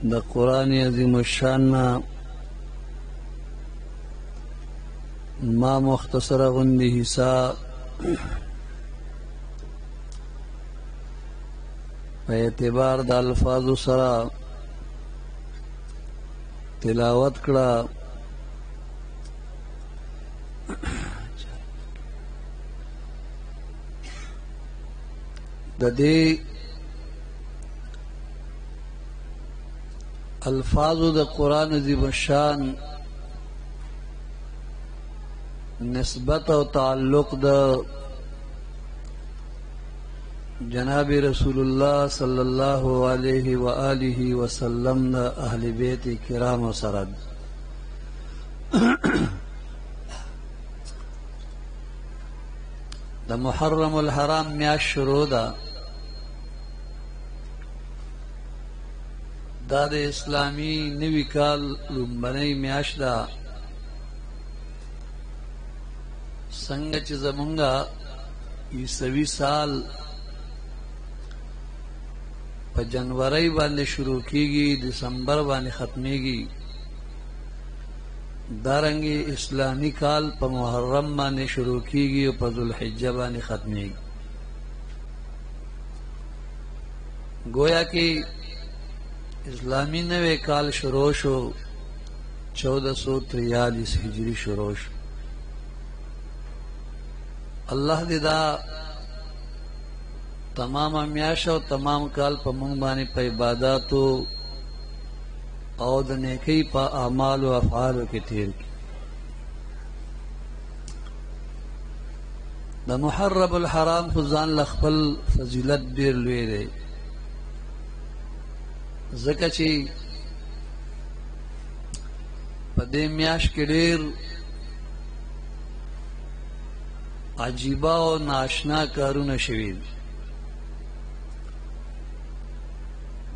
د قرآن عظیم الشان ما مختصر غندی حصہ په اعتبار د الفاظ سره تلاوت کړه. د دې الفاظ د قرآن عظیم الشان نسبت او تعلق د جناب رسول الله صلی الله علیه و آله وسلم د اهل بیت کرام سره د محرم الحرام میاشت شروع ده. دا د اسلامی نوی کال لومبنی میاشت ده. څنګه چې زمونږه عیسوي سال په جنوري باندې شروع کیږي، دسمبر باندې ختميږي، دارنګي اسلامی کال په محرم باندې شروع کیږي او په ذوالحجه باندې ختميږي. گویا کې اسلامی نوے کال شروع شو 1443 ہجری شروع شو. اللہ دې دا تمام میاشت او تمام کال په مونږ باندې په عبادتو او د نیکی په اعمال او افعالو کې تیر کړي. د محرم الحرام خو ځان له خپل فضیلت ډېر لوی دی، ځکه چې په دې میاشت کې ډېر عجیبه او ناشنا کارونه شوي دي.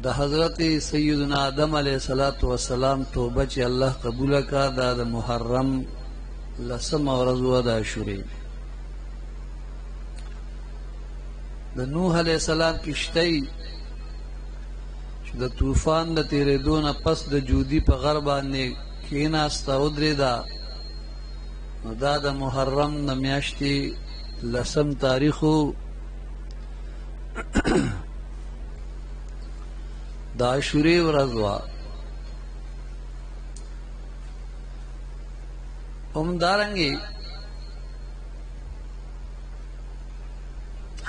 د حضرت سیدنا آدم علیہ الصلوۃ والسلام توبه چې الله قبول کړه دا د محرم لسم ورځ و د عاشورې. د نوح علیہ السلام کشته چې د طوفان د تیرېدو نه پس د جودي په غر باندې کېناسته ودرېده، نو دا د محرم د میاشتې لسم تاریخو د عاشورې ورځ وه. همدارنګې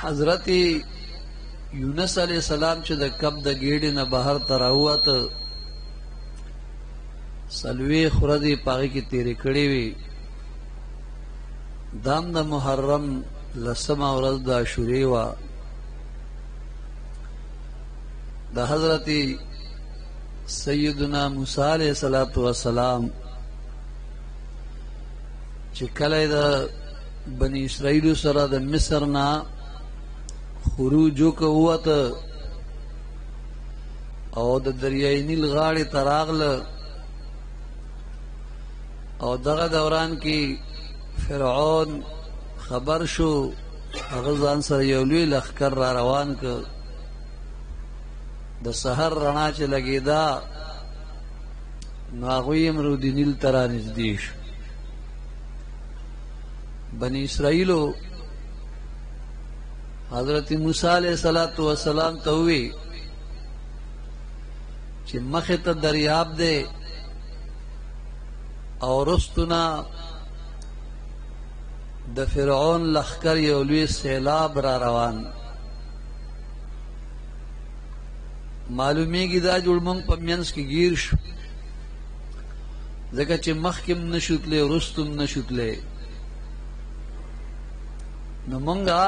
حضرت یونس علیہ السلام چې د کب د ګیډې نه بهر ته راووته، څلوېښت ورځې په هغې کې تېرې کړې وې. دام د محرم لسمه ورځ د عاشورې وه. د حضرت سیدنا موسی علیہ الصلوۃ والسلام چې کله د بنی اسرائیل سره د مصر نه خروج وکوته او د دریای نیل غاړې ته راغله، او دغه دوران کې فرعون خبر شو، هغه ځان سره یو لوی لښکر را روان کړ. د سحر رڼا چې لګېده نو هغوی هم رود نیل ته رانږدې شو. بني اسرائیلو حضرت موسی علیہ الصلوۃ والسلام ته ووی چې مخې ته دریاب دی او رستونه د فرعون لښکر یو لوی سیلاب را روان. معلومیږي دا جوړ مونږ په منځ کې گیر شو، ځکه چې مخکې هم نشو تللی وروستو هم نشو تللی. نو مونږه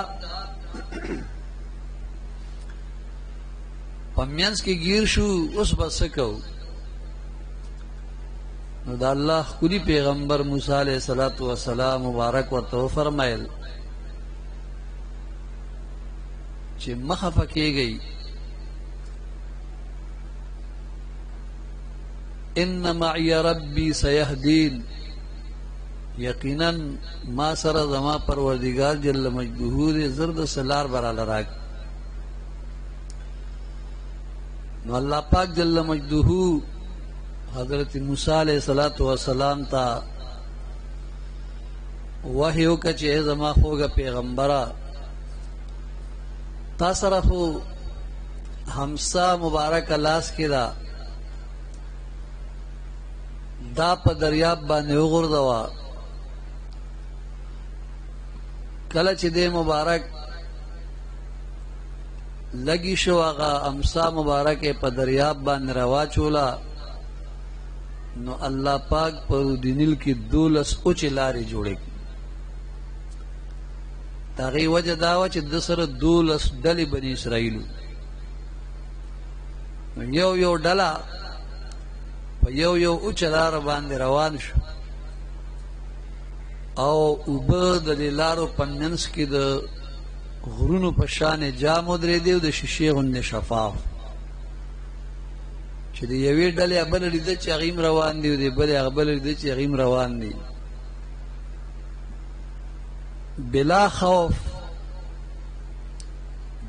په منځ کې گیر شو، اوس به څه کوو؟ نو د الله ښکلي پیغمبر موسی علیہ الصلوۃ والسلام مبارک ورته وفرمایل چې مه خفه کېږئ، ان معي ربي سيهدين، یقینا ما سره زما پروردگار جل مجدوه زرد سلار براله راک. نو اللہ پاک جل مجدہو حضرت موسیٰ علیہ السلام تا وحی وکړه چې ای زما خوږه پیغمبره تا سره خو همسا مبارک لاس کې ده دا په دریاب باندې وغورځوه کله چې دې مبارک لګي شو هغه امسا مبارک په دریاب باندې راواچوله نو الله پاک په دینل کې 12 اوچې لارې جوړې د هغې وجه دا وه چې د سره 12 ډلې بني اسرائیلو یو ډله په یو اوچه لاره باندې روان شو او اوبه د دې لارو په منځ کې د غرونو په شانې جام ودرېدې او د شیشې غوندې شفاف چې د یوې ډلې بله لیده چې هغې هم روان دي او د بلې هغه بله لیده چې هغې هم روان دي بلا خوف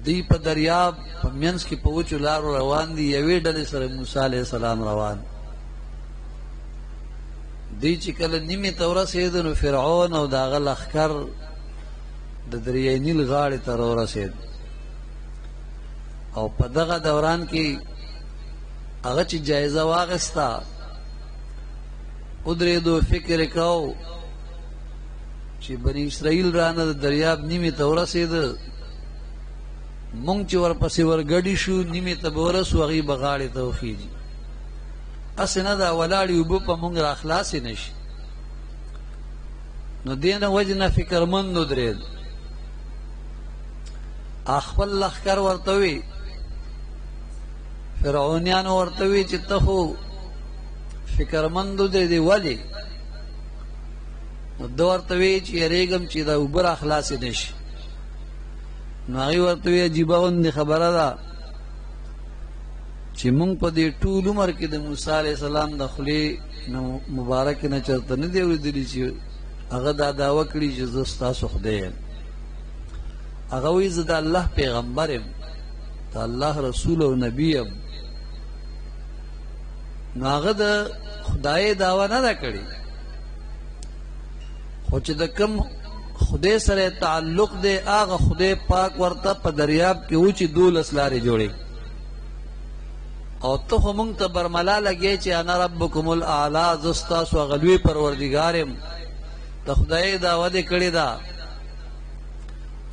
دی په دریاب په منځ کې په وچو لارو روان دي یوې ډلې سره موسی علیه السلام روان دی چې کله نیمې ته ورسېده نو فرعون او د هغه لښکر د دریای نیل غاړې ته راورسېد او په دغه دوران کې هغه چې جایزه واخیسته ودرېدو فکر یې کو چې بني اسرائیل رانه د دریاب نیمې ته ورسېده مونږ چې ورپسې ورګډې شو نیمې ته به ورسو هغې به غاړې ته وخیږي هسې نه دا ولاړې اوبه په مونږ را خلاصې نه شي نو دې نه وجې نه فکرمند ودرېد خپل لښکر ورته وي فرعونیانو ورته وي چې ته خو فکرمند ودرېدې ولې نو ده ورته وی چې یریږم چې دا اوبه را خلاصې نه شي نو هغې ورته وی عجیبه غوندې خبره ده چې مونږ په دې ټول عمر کې د موسی علیه السلام د خولې مبارکې نه چېرته نه دی اورېدلي چې هغه دا دعوه کړي چې زه ستاسو خدای یم هغه وایي زه د الله پیغمبر یم د الله رسول او نبی یم نو هغه د خدای دعوه نه ده کړې خو چې د کوم خدای سره تعلق دی هغه خدای پاک ورته په دریاب کې و چې 12 لارې جوړې او ته خو مونږ ته برملا لګې چې انا ربکم الاعلی زه ستاسو هغه لوی پروردګار یم د خدای دعوه دې کړې ده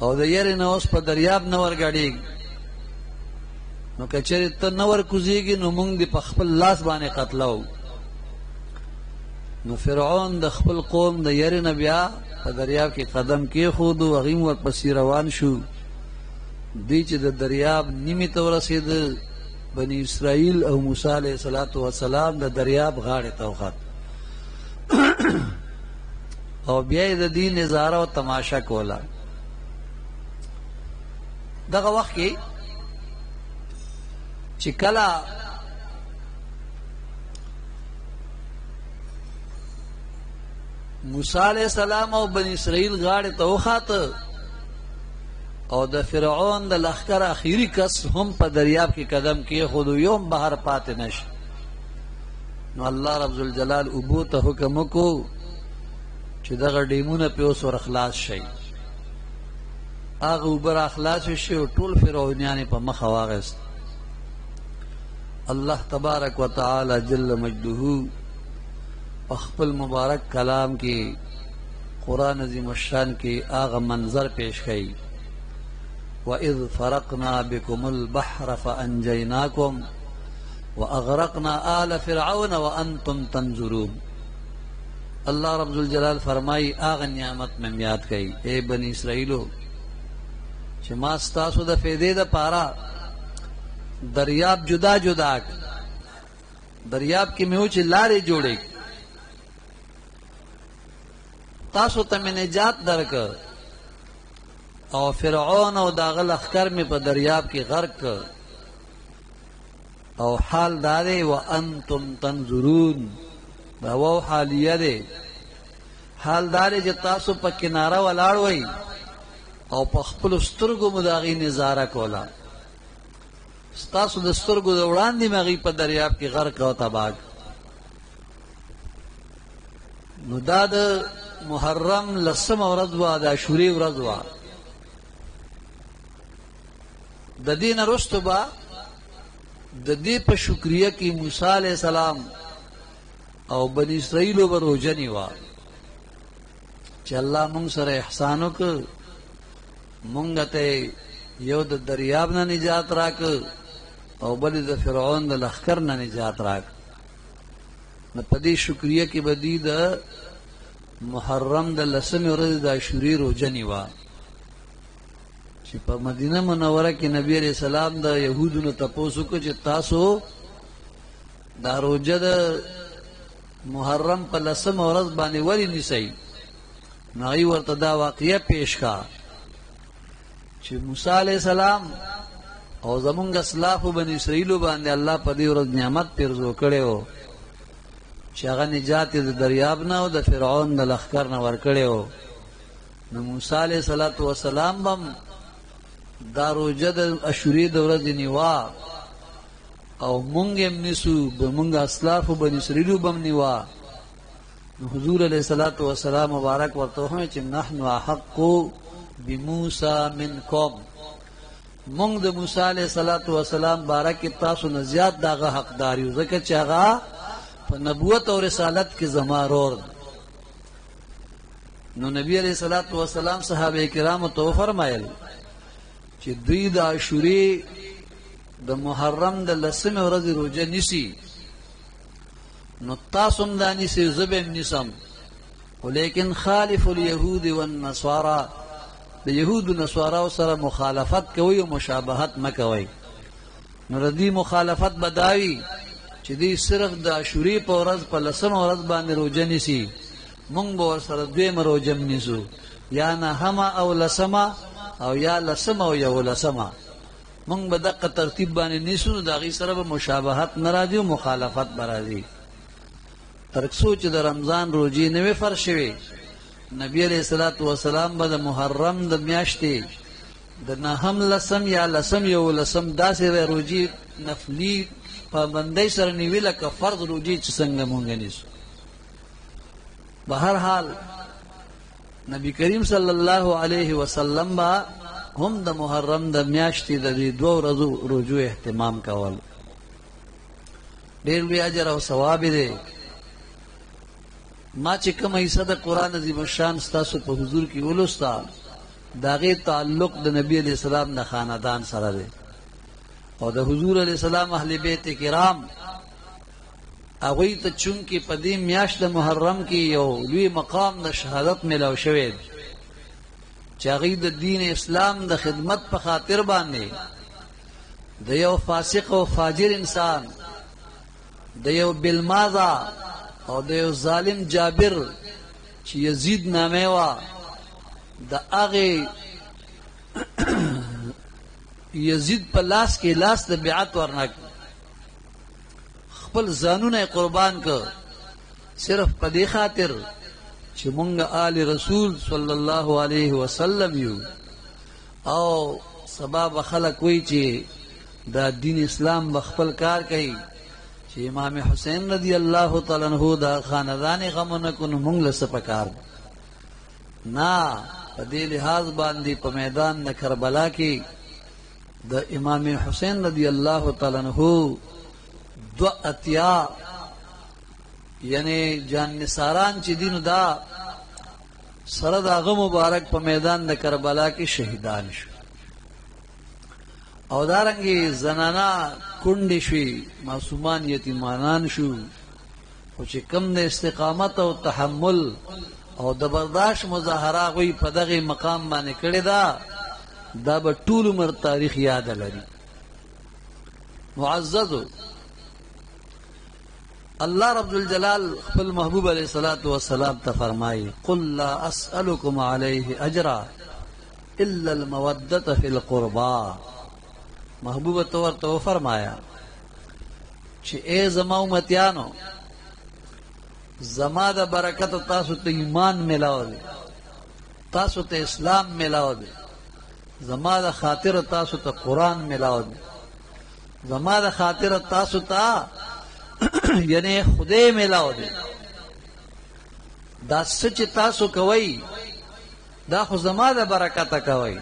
او د یارې نه اوس په دریاب نه ورګډېږي نو که چېرې ته نه ورکوزېږي نو مونږ دې په خپل لاس باندې قتلو نو فرعون د خپل قوم د یارې نه بیا په دریاب کې قدم کېښود او هغې هم ورپسې روان شو دی چې د دریاب نیمې ته ورسېده بني اسرائیل او موسی علیه السلام د دریاب غاړې ته وخت او بیا یې د دې نظاره او تماشا کوله دغه وخت کې چې کله موسی علیہ السلام او بنی اسرائیل غاړې ته وخاته او د فرعون د لښکر اخیری کس هم په دریاب کې قدم کېښود یو هم بهر پاتې نشي نو الله رب الجلال اوبو ته حکم وکړو چې دغه ډیمونه پې اوس ور خلاص شي هغه اوبه را خلاص شي او ټول فرعونیان یې په مخه واخیست الله تبارک وتعالی جل مجده په خپل مبارک کلام کې قرآن عظیم الشان کې هغه منظر پیش کړي وَإِذْ فَرَقْنَا بِكُمُ الْبَحْرَ فَأَنْجَيْنَاكُمْ وَأَغْرَقْنَا آلَ فِرْعَوْنَ وَأَنْتُمْ تَنْظُرُونَ اللہ رب الجلال فرمائی آغا نعمت میں یاد کئی اے بنی اسرائیلو چې ما ستاسو د فیدې د پارا دریاب جدا جدا دریاب کې مې و چې لارې جوړې تاسو ته مې نجات درک او فرعون او داغه لښکر مې په دریاب کې غرق او حال دا دی وانتم تنظرون دا وو حالیه دی حال دا دی چې تاسو په کناره ولاړ وئ او په خپلو سترګو مو د هغې نظاره کوله ستاسو د سترګو د وړاندې مغی په دریاب کې غرق او تباہ. نو دا د محرم لسمه ورځ وه، د عاشورې ورځ وه. د دې نه وروسته به د دې په شکریه کې موسی علیه السلام او بني اسرائیلو به روژه نیوه چې الله مونږ سره احسان وکړ، مونږ ته یو د دریاب نه نجات راکړ او بل د فرعون د لښکر نه نجات راکړ. نو په دې شکریه کې به دوی د محرم د لسمې ورځې د عاشورې روژه نیوه چې په مدینه منوره کې نبی علیہ السلام د یهودو نه تپوس وکړ چې تاسو دا روژه د محرم په لسمه ورځ باندې ولې نیسئ؟ نو هغوی ورته دا واقعه پیش کا چې موسی علیہ السلام او زمونږ اسلافو بني اسرائیلو باندې الله په دې ورځ نعمت پیرزو کړی و چې هغه نجات یې د دریاب نه او د فرعون د لښکر نه ورکړی و. نو موسی علیه السلام هم دا روژه د عاشورې د ورځې نیوه او مونږ هم نیسو، مونږ اسلافو بني اسرائیلو به هم نیوه. نو حضور علیه السلام مبارک ورته وویل چې نحن احق بموسی منکم، مونږ د موسی علیه السلام باره کې تاسو نه زیات د هغه حقدار یو، ځکه چې هغه په نبوت او رسالت کې زما رور. نو نبی علیه السلام صحابه کرامو ته وفرمایل چې دوی د عاشورې د محرم د لسمې ورځې روژه نیسي، نو تاسو هم دا نیسئ، زه به هم نیسم، ولیکن خالف الیهود والنصارا، د یهودو نصاراو سره مخالفت کوئ او مشابهت مه کوئ. نو د دې مخالفت به دا وي چې دوی صرف د عاشورې په ورځ په لسمه ورځ باندې روژه نیسي، مونږ به ورسره دویمه روژه هم نیسو، یا نهمه او لسمه او یا لسمه او یولسمه، مونږ به دقه ترتیب باندې نیسو. نو د هغوی سره به مشابهت نه راځي او مخالفت به راځي. تر څو چې د رمضان روژې نه وې فرض شوې، نبی علیہ السلام به د محرم د میاشتې د نهم لسم یا لسم یولسم داسې روژې نفلي پابندۍ سره نیوي لکه فرض روژې چې څنګه مونږ نیسو. به هر حال نبی کریم صلی الله علیه وسلم به هم د محرم د میاشتې د دې دوه ورځو روژو اهتمام کول. ډېر لوی اجر او ثواب دی. ما چې کومه حصه د قرآن عظیم الشان ستاسو په حضور کې ولوسته، د هغې تعلق د نبی علیه السلام د خاندان سره دی او د حضور علیه السلام اهل بیت کرام هغوی ته چونکې په دې میاشت د محرم کې یو لوی مقام د شهادت میلاو شوی چې هغوی د دین اسلام د خدمت په خاطر باندې د یو فاسق او فاجر انسان، د یو بالمازه او د یو ظالم جابر چې یزید نامه وه، د هغې یزید په لاس کې لاس د بیعت ورنک خپل ځانونه یې قربان کړ، صرف په دې خاطر چې مونږ آل رسول صلی الله علیه وسلم یو او سبا به خلک وایي چې دا دین اسلام به خپل کار کوي چې امام حسین رضی الله تعالی عنہ دا خاندان غمونه کو نو مونږ له څه پکار نه. په دې لحاظ باندې په میدان د کربلا کې د امام حسین رضی الله تعالی عنہ دو اتیا یعنی جان نثاران چې دینو دا سره د هغه مبارک په میدان د کربلا کې شهیدان شو او دارنګې زنانا کونډې شوې، معصومان یتیمانان شو، خو چې کم د استقامت او تحمل او د برداشت مظاهره هغوی په دغې مقام باندې کړې ده، دا به ټول عمر تاریخ یاد لري. معززو، اللہ رب الجلال خپل محبوب علیہ الصلوۃ والسلام ته فرمایي قل لا اسألكم علیه اجرا الا المودة فی القربا. محبوب ته ورته فرمایا چې اے زما امتیانو، زما د برکت تاسو ته ایمان ملاو دی، تاسو ته اسلام ملاو دی، زما د خاطر تاسو ته قرآن ملاو دی، زما د خاطر تاسو ته یعنی خدای میلاو دی دا څه چې تاسو کوئ دا خو زما د برکته کوئ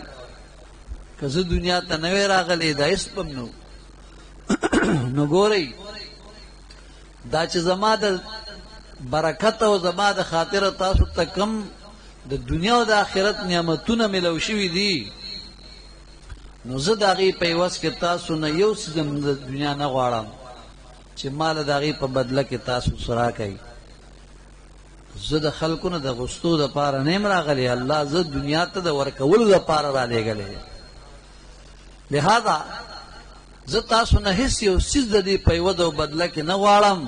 که زه دنیا ته نه وی راغلی دا هېڅ به نو نو ګورئ دا چې زما د برکت او زما د خاطر تاسو ته کم د دنیا او د آخرت نعمتونه ملو شوي دي نو زه د هغې په عوض کې تاسو نه یو څه د دنیا نه غواړم چې ماله د هغې په بدله کې تاسو څه راکئ زه د خلکو نه د غوښتو دپاره نه یم راغلی الله زه دنیا ته د ورکولو دپاره رالیږلی لہذا زه تاسو نه هېڅ یو څیز د دې په عوض او بدله کې نه غواړم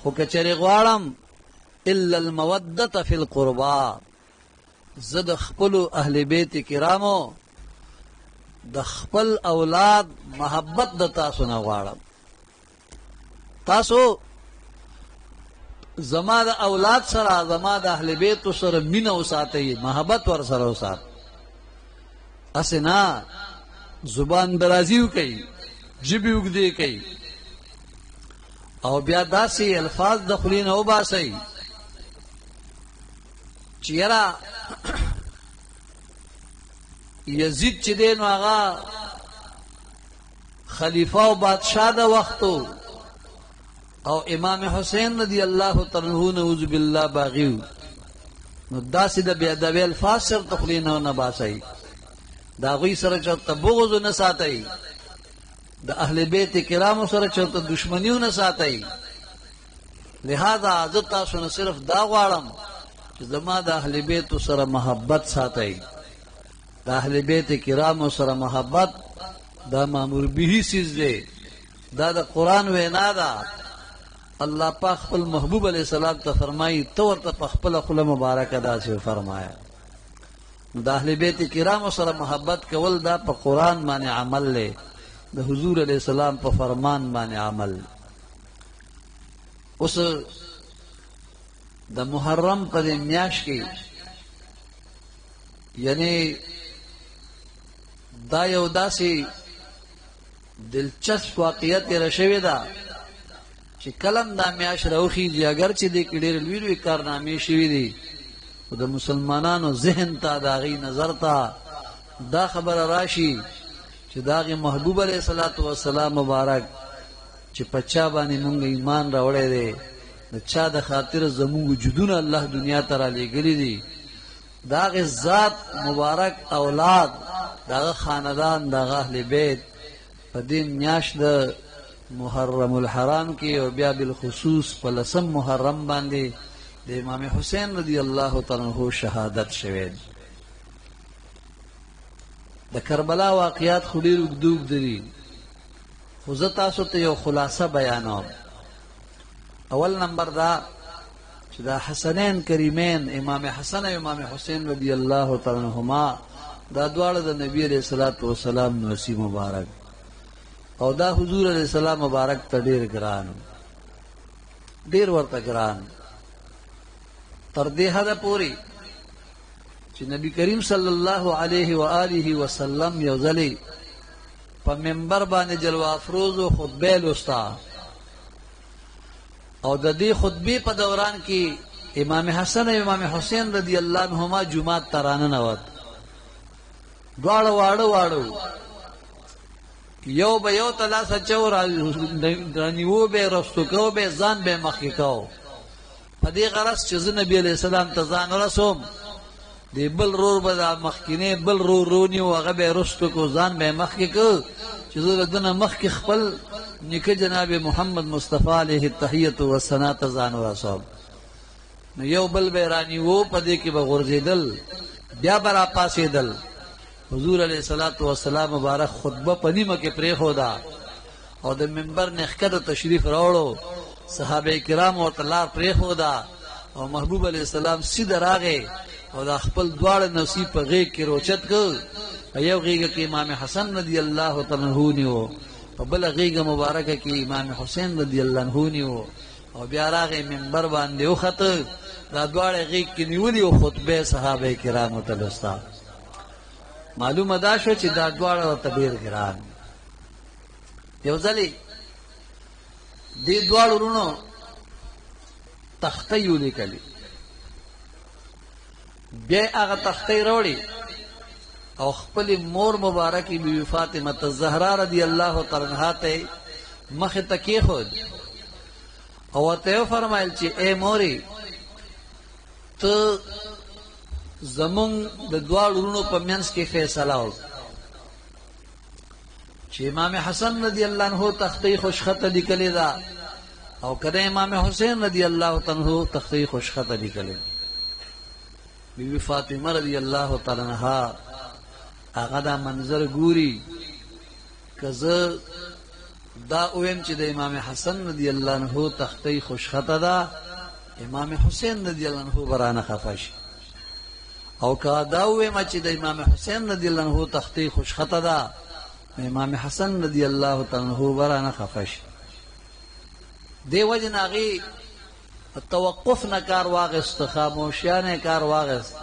خو که چېرې غواړم الا المودة فی القربا زه د خپلو اهل بیت کرامو د خپل اولاد محبت د تاسو نه غواړم تاسو زما د اولاد سره زما د اهل بیتو سره مینه وساتئ محبت ور سره وسات هسې نه زبان درازي وکئ ژبې اوږدې کوي او بیا داسې الفاظ د خولې نه وباسئ چې یاره یزید چې دی نو هغه خلیفه او بادشاه د وختو او امام حسین رضی الله تعالی عنہ نعوذ بالله باغي نو داسې د بې ادبۍ الفاظ سره د خولې نه باسئ د هغوی سره چېرته بغض نه ساتئ د اهل بیت کرامو سره چېرته دشمني ونه ساتئ لہذا زه تاسو نه صرف دا غواړم چې زما د اهل بیتو سره محبت ساتئ د اهل بیت کرامو سره محبت دا مامور به څیز دی دا د قرآن وینا ده الله پاک خپل محبوب علیه السلام ته فرمایي ته ورته په خپله خوله مبارکه داسې فرمایه د اهل بیت کرامو سره محبت کول دا په قرآن باندې عمل دی د حضور علیہ السلام په فرمان باندې عمل اوس د محرم په دې میاشت کې یعنی دا یو داسې دلچسپ واقعیت تېره شوې ده چې کلم دا میاشت راوخیږي اگر چې دې کې ډېرې لوی لوی کارنامې شوي دي خو د مسلمانانو ذهن ته د هغې نظر ته دا خبره راشي چې د هغې محبوب علیه الصلاة والسلام مبارک چې په چا باندې مونږ ایمان راوړی دی د چا د خاطر زموږ وجودونه الله دنیا ته رالیږلي دي د هغې ذات مبارک اولاد د هغه خاندان د هغه اهل بیت په دې میاشت د محرم الحرام کې او بیا بالخصوص په 10 محرم باندې د امام حسین رضی الله تعالی عنہ شهادت شوی د کربلا واقعات خو ډېر اوږده اوږده دي خو زه تاسو ته یو خلاصه بیانوم اول نمبر دا چې دا حسنین کریمین امام حسن او امام حسین رضی الله تعالی عنهما دا دواړه د نبی علیہ الصلوۃ والسلام نوسی مبارک او دا حضور علیہ السلام مبارک ته ډېر ګران ډېر ورته ګران تر دې حده پورې چې نبی کریم صلی الله علیه و آله وسلم یو ځلې په منبر باندې جلوه افروز و خطبه لوستا او د دې خطبې په دوران کې امام حسن او امام حسین رضی الله عنهما جمعات ته راننوت دواړه واړه واړه یو به یو ته لاس اچو رانیو به رستو کو به ځان به مخکې کو په دې غرض چې زه نبي علیه السلام ته ځان ورسوم دی بل رور به دا مخکینه بل رور رونیو هغه به رستو کو ځان به مخکې کو چې زه د دنه مخکې خپل نیکه جناب محمد مصطفی علیه التحیة والثناء ته ځان ورسوم نو یو بل به رانیو په دې کې به غورځېدل بیا به راپاڅېدل حضور علیہ الصلوۃ والسلام مبارک خطبه په نیمه کې پرېښوده او د منبر نه ښکته تشریف راوړو صحابه کرام ورته لار پرېښوده او محبوب علیہ السلام سیده راغی او دا خپل دواړه نصیب په غیږ کې روچت کړ یو غیږه کې امام حسن رضی الله تعالی عنہ نیو په بله غیږه مبارکه کې امام حسین رضی الله عنہ نیو او بیا راغی منبر باندې وخته دا دواړه غیږ کې نیولي او خطبه صحابه کرامو ته لوستا معلومه دا شو چې دا دواړه ورته ډېر ګران یو ځلې دې دواړو وروڼو تختې ولیکلې، بیا هغه تختې راوړې او خپل مور مبارکې بیبي فاطمه الزهرا رضی الله تعالی عنها ته مخې ته کېښود او ورته وفرمایل چې اے مورې، ته زمونږ د دواړو وروڼو په منځ کې فیصله وکړه چې امام حسن رضی الله عنه تختې خوشخطه لیکلې ده او کله امام حسین رضی الله تعالی عنہ تختې خوشخطه لیکلې. بیبي فاطمه رضی الله تعالی عنها هغه دا منظر ګوري، که زه دا اویم چې د امام حسن رضی الله عنه تختې خوشخطه ده، امام حسین رضی الله عنه برانه خفه شي، او که دا اویم چې د امام حسین رضی الله عنه تختې خوشخطه ده، امام حسن رضی الله تعالی عنہ برانه خفه شي. دی وجه هغې توقف نه کار واغېست، خاموشیانه کار واغېست.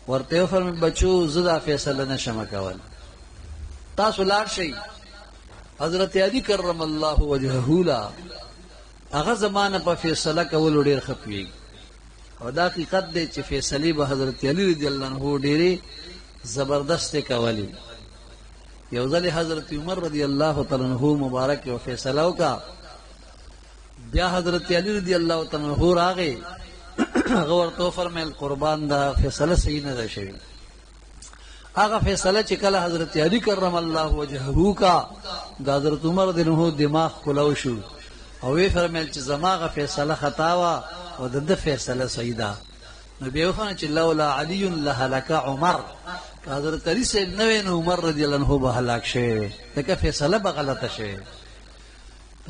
ورته وفرمایل بچو زه دا فیصله نشم کولی، تاسو لاړ شئ حضرت علی کرم الله وجهه لا هغه زمانه په فیصله کولو ډېر ښه پوهېږي او دا حقیقت دی چې فیصلې به حضرت علی رضی الله عنه ډېرې زبردستې کولې. یو ځلې حضرت عمر رضی الله تعالی عنه مبارک یو فیصله وکړه، بیا حضرت علی رضی الله تعالی عنہ راغی، هغه ورته وفرمیل قربان دا فیصله صحیح نه ده شوې. هغه فیصله چې کله حضرت علی کرم الله وجهه کا د حضرت عمر رضی الله عنه دماغ کلو شو او وی فرمیل چې زما هغه فیصله خطا وه او د ده فیصله صحیح ده. نو بیا وفرمیل چې لولا علی لهلک عمر، که حضرت علی صاحب نه وی نو عمر رضی الله عنه به هلاک شوی، ځکه فیصله به غلطه شوې.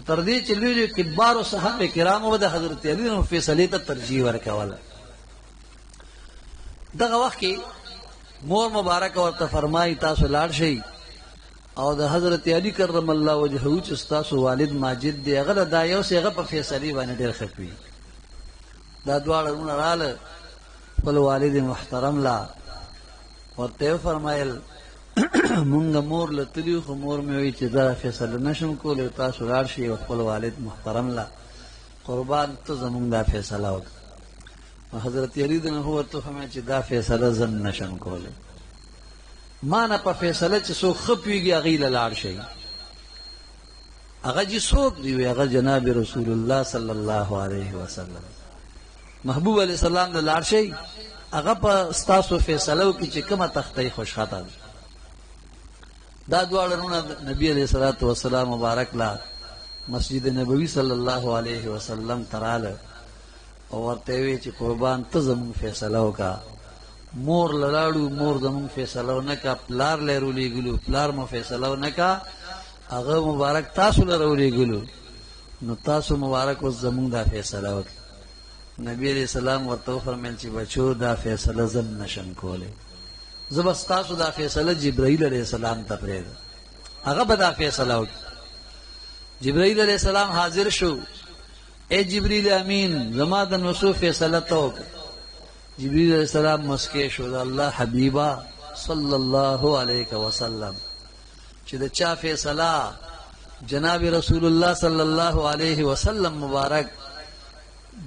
تر دې چې لوی لوی کبارو صحابه کرامو به د حضرت علی نو فیصلې ته ترجیح ورکوله. دغه وخت کې مور مبارک ورته فرمایي تاسو لاړ شئ او د حضرت علی کرم الله وجهه چې ستاسو والد ماجد دی هغه دا یو څه هغه په فیصلې باندې ډېر ښه کوي. دا دواړه وروڼه راله خپل والد محترم لا ورته وفرمایل مونږ مور له تلي خو مور مې وایي چې دا فیصله نشم کولی، تاسو لاړ شئ او خپل والد محترم له قربان ته زمونږ دا فیصله وکړه. حضرت علی رضی الله عنه ورته وفرمایل چې دا فیصله زه نشم کولی، ما نه په فیصله چې څوک ښه پوهېږي هغې له لاړ شئ. هغه چې څوک دی وی هغه جناب رسول الله صلی الله علیه وسلم محبوب علیه السلام له لاړ شئ، هغه په ستاسو فیصله وکړي چې کومه تختې خوشخطه ده. دا دواړه وروڼه نبی علیه الصلاة والسلام مبارک لا مسجد نبوي صلی الله علیه وسلم ته راله او ورته وی چې قربان ته زمونږ فیصله وکړه. مور له لاړو، مور زمونږ فیصله ونه کړه، پلار له یې راولېږلو، پلار مو فیصله ونه کړه، هغه مبارک تاسو له راولېږلو، نو تاسو مبارک اوس زمونږ دا فیصله وکړه. نبی علیه السلام ورته وفرمیل چې بچو دا فیصله زه نشم کولی، زه به ستاسو دا فیصله جبرائیل علیه السلام ته پرېږدم، هغه به دا فیصله وکړي. جبرائیل علیه السلام حاضر شو، اے جبریل امین زما د نسو فیصله ته وکړه. جبریل علیه السلام مسکی شو، د الله حبیبه صلی الله علیه وسلم چې د چا فیصله جناب رسول الله صلی الله علیه وسلم مبارک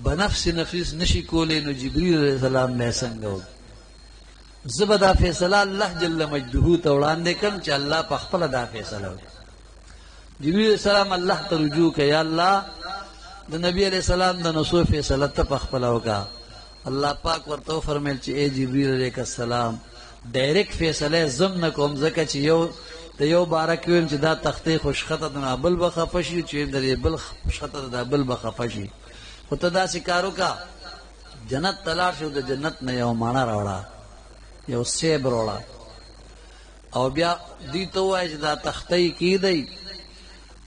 بنفس نفیس نشي کولی، نو جبریل علیه السلام نه څنګه وکړي. زه به دا فیصله الله جل مجده ته وړاندې کړم چې الله په خپله دا فیصله وکړي. جبریل علیه السلام الله ته رجوع کړه، یا الله د نبی علیه السلام د نسو فیصله ته په خپله وکړه. الله پاک ورته وفرمیل چې ای جبریل علیه السلام ډایرکټ فیصله زم نه کوم، ځکه چې د یو باره کې ویم چې دا تختې خوشخطه ده بل به خفه شي، چې د دې بل خوشخطه ده بل به خفه شي. خو ته داسې کار وکړه جنت ته لاړ شو، د جنت نه یو ماڼه راوړه، یو سیب راوړه او بیا دوی ته ووایه چې دا تختې کیدی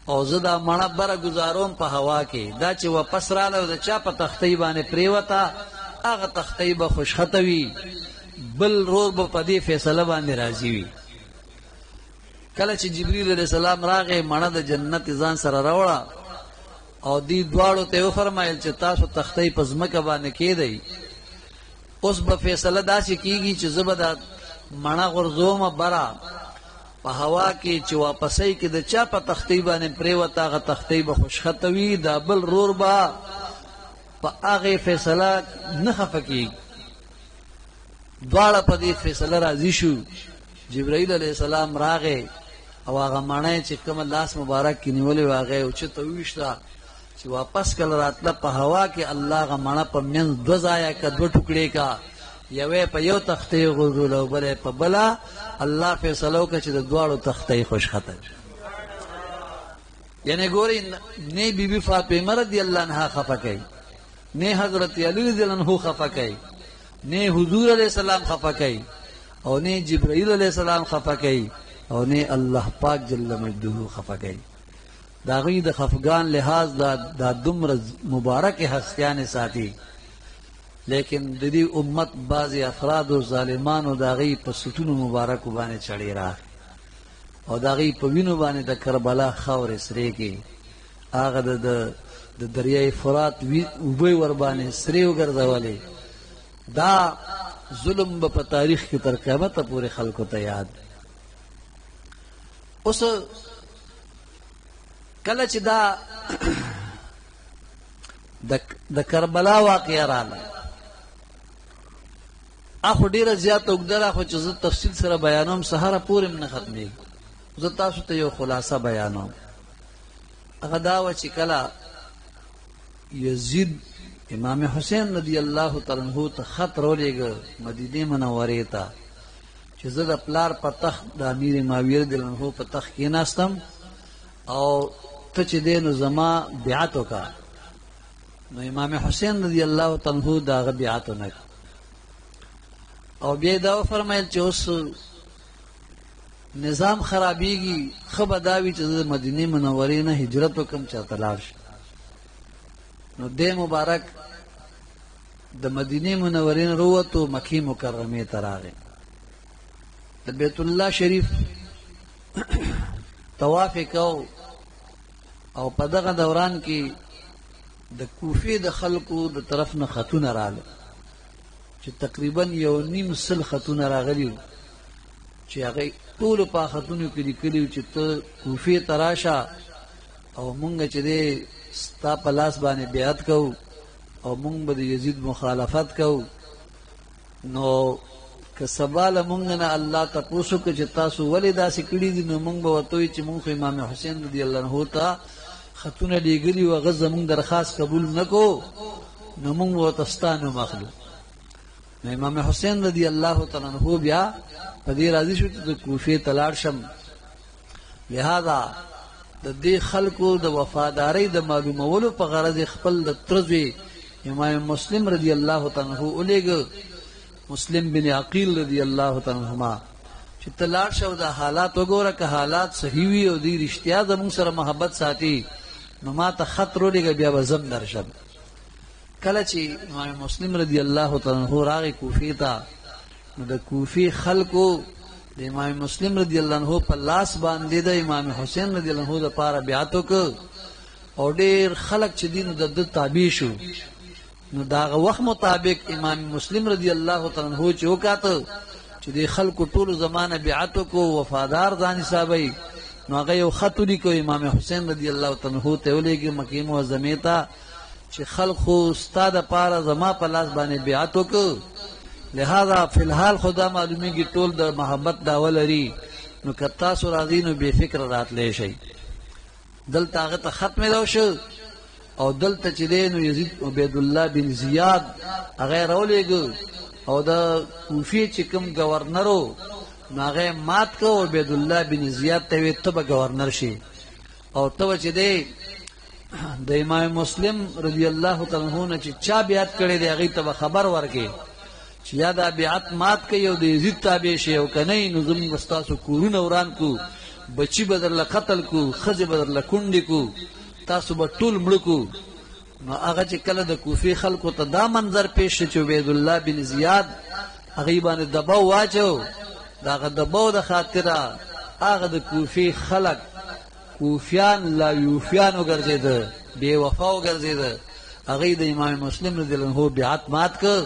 او زه دا مڼه بره ګزاروم په هوا کې، دا چې واپس راله او د چا په تختې باندې پرېوته هغه تختې به خوشخطه وي، بل رور به په دې فیصله باندې راضي وي. کله چې جبریل علیه السلام راغی مڼه د جنت ځان سره راوړه او دې دواړو ته وفرمایل چې تاسو تختې په ځمکه باندې کیدئ، اوس به فیصله داسې کیږي چې زه به دا مڼه غورځومه بره په هوا کې چې واپسۍ کې د چا په تختۍ باندې پرېوته هغه تختۍ به خوشخطه وي دا بل رور به په هغې فیصله نه خفه کېږي دواړه په دې فیصله راضي شو جبرائیل علیه السلام راغی او هغه مڼۍ چې کومه لاس مبارک کې نیولې وه هغه یې اوچته وویشته چې واپس کله راتله په هوا کې الله هغه مڼه په منځ دوه ځایه که دوه ټوکړې کا یوې په یو تختۍ غورځول او بله په بله الله فیصله وکړه چې د دواړو تختۍ خوشخطه یعنی ګورئ نه بی بی فاطمه رضی الله عنها خفه کوي نه حضرت علی رضی الله عنه خفه کوي نه حضور علیہ السلام خفه کوي او نه جبرائیل علیہ السلام خفه کوي او نه الله پاک جل مجده خفه کوي دا غي د خفګان لحاظ دا دومره مبارک هستیان ساتي لیکن د دې امت بعضی افراد او ظالمانو دا غي په ستونو مبارک باندې چړې را او دا غي په وینو باندې د کربلا خاورې سرې کې هغه د دریای فرات وبوی ور باندې سرې وګرځولې دا ظلم په تاریخ کې تر قیامت پورې خلکو ته یاد اوس کله چې دا د کربلا واقعه رااله اخو ډیره زیاته اوږده خو چې زه تفصیل سره بیانوم سهاره پورې م نه ختمېږي زه تاسو ته یو خلاصه بیانوم هغه دا وه چې کله یزید امام حسین رضی الله تعالی عنہ ته خط راولېږه مدینې منورې ته چې زه د پلار په تخت د امیر معاویه رضی الله عنه په تخت کېناستم او ته چې دی نو زما بیعت وکړه نو امام حسین رضی الله تعالی عنہ د هغه بیعت ونه کړ او بیا یې دا وفرمیل چې اوس نظام خرابېږي ښه به دا وي چې زه د مدینې منورې نه هجرت وکړم چېرته لاړ شم نو دی مبارک د مدینې منورې نه راووتو مکې مکرمې ته راغی د بیت الله شریف طواف یې کو او په دغه دوران کې د کوفې د خلکو د طرف نه خطونه راغله چې تقریبا 1.5 خطونه راغلي وو چې هغه ټولو په خطونو کې لیکلي وو چې ته کوفې ته راشه او مونږ چې دی ستا په لاس باندې بیعت کوو او مونږ به د یزید مخالفت کوو نو که سبا له مونږ نه الله تپوس وکړي چې تاسو ولې داسې کړي دي نو مونږ به ورته وایو چې مونږ خو امام حسین رضی الله عنه ته خطونه لیږلي وو هغه زمونږ درخواست قبول نه کو نو مونږ به ورته ستا نوم اخلو نو امام حسین رضی الله تعالی عنه بیا په دې راضي شو چې د کوفې ته لاړ شم لہذا د دې خلکو د وفادارۍ د معلومولو په غرض خپل د ترزوی امام مسلم رضی الله تعالی عنہ ولېږه مسلم بن عقیل رضی الله تعالی عنهما چې ته لاړ شو د حالات وګوره که حالات صحیح وي او دې رښتیا زموږ سره محبت ساتي نو ما ته خط راولېږه بیا به زم درشم کله چې امام مسلم رضی الله تعالی عنہ راغی کوفې ته نو د کوفې خلکو د امام مسلم رضی الله عنه په لاس باندې د امام حسین رضی الله عنه لپاره بیعت وکړ او ډېر خلک چې دین د تابع شو نو دا وخت مطابق امام مسلم رضی الله تعالی عنہ چې وکاته چې د خلکو ټول زمانه بیعت وکړو وفادار ځان حسابي نو هغه یو خط لیکو امام حسین رضی الله تعالی عنہ ته ولېږي مکې معظمې ته چې خلکو ستا دپاره زما په لاس باندې بیعت وکړ لہذا فی الحال خدا معلومیږي ټول د محبت دعوه لري نو که تاسو راځئ نو بې فکره راتلی شئ دلته هغه ته خط میلاو شو او دلته چې دی نو یزید عبیدالله بن زیاد هغه یې راولېږه او د کوفې چې کوم ګورنر و نو هغه یې مات که عبیدالله بن زیاد ته ویې ته به ګورنر شي او ته به چې دی د امام مسلم رضی الله تعالی عنه نه چې چا بیعت کړی دی هغې ته به خبر ورکړي چې یا دا بیعت مات کوي او د یزید تابع شي او که نه نو زموږ به ستاسو کورونه وران کو بچي به درله قتل کو ښځې به درله کونډې کو تاسو به ټول مړه کو نو هغه چې کله د کوفې خلکو ته دا منظر پیش شو چې عبیدالله بن زیاد هغې باندې دباو واچو د هغه دباو د خاطره هغه د کوفې خلک کوفیان لاویوفیان وګرځېده بې وفا وګرځېده هغې د امام مسلم رضی الله عنه بیعت مات کړ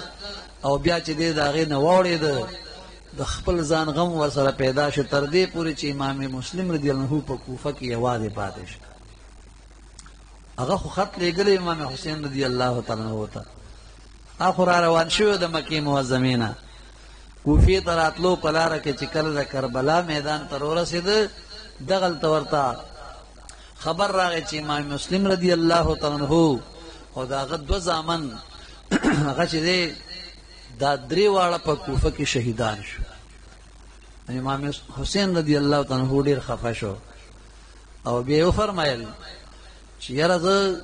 او بیا چې دی د هغې نه واوړېده د خپل ځان غم ورسره پیدا شو تر دې پورې چې امام مسلم رضی الله عنه په کوفه کې یوازې پاتې شو. هغه خو خط لېږلی امام حسین رضی الله تعالی عنه ته، هغه را روان شوی د مکې معظمې نه کوفې ته راتلو په لاره کې چې کله د کربلا میدان ته ورسېده دغلته ورته خبر راغی چې امام مسلم رضی الله تعالی عنه او د هغه دوه زامن هغه چې دی دا درې واړه په کوفه کې شهیدان شو. امام حسین رضی الله تعالی عنه ډېر خفه شو او بیا یې وفرمایل چې یاره زه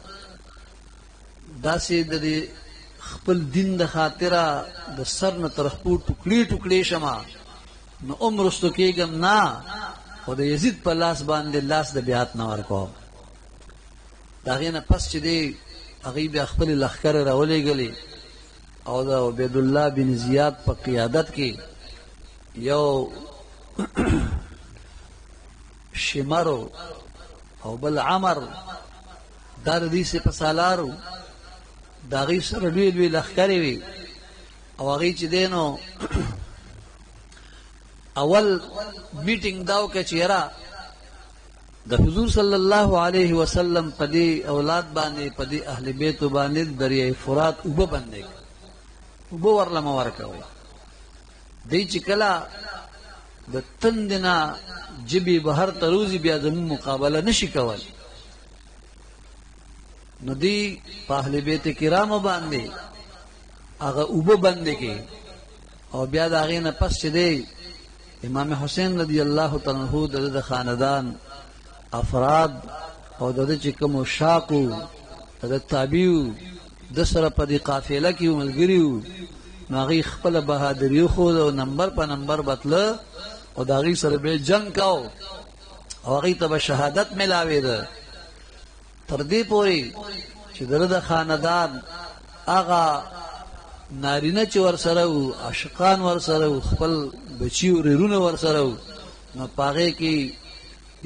داسې د دې خپل دین د خاطره د سر نه تر خپو ټوکړې ټوکړې شمه نو عمر رستو کېږم نه، خو د یزید په لاس باندې لاس د بیعت نه ورکوم. د هغې نه پس چې دی هغوی بیا خپلې لښکرې راولېږلې او د عبیدالله بن زیاد په قیادت کې یو شمرو او بل عمر دا د دوی سپه سالارو د هغوی سره لوی لوی لښکرې وي او هغوی چې دی نو اول میټینګ دا وکړه چې یاره د حضور صلی الله علیه وسلم په دې اولاد باندې په دې اهل بیتو باندې دریای فرات اوبه بندې اوبه ورله مه ورکوئ. دی چې کله د تندې نه ژبې بهر ته روزي بیا زموږ مقابله نشي کولی نو دی په اهل بیت کرامو باندې هغه اوبه بندې کړي او بیا د هغې نه پس چې دی امام حسین رضی الله تعالی عنه د خاندان افراد او د چې کومو شاکو د تابعو د سره په دې قافله کې ملګري وو نو هغوی خپله بهادري وښوده او نمبر په نمبر بتله او د هغوی سره به جنګ کو او هغوی ته به شهادت میلاوېده تر دې پورې چې د خاندان هغه نارینه چې ورسره وو عاشقان ورسره وو خپل بچي ورېرونه ورسره وو نو په هغې کې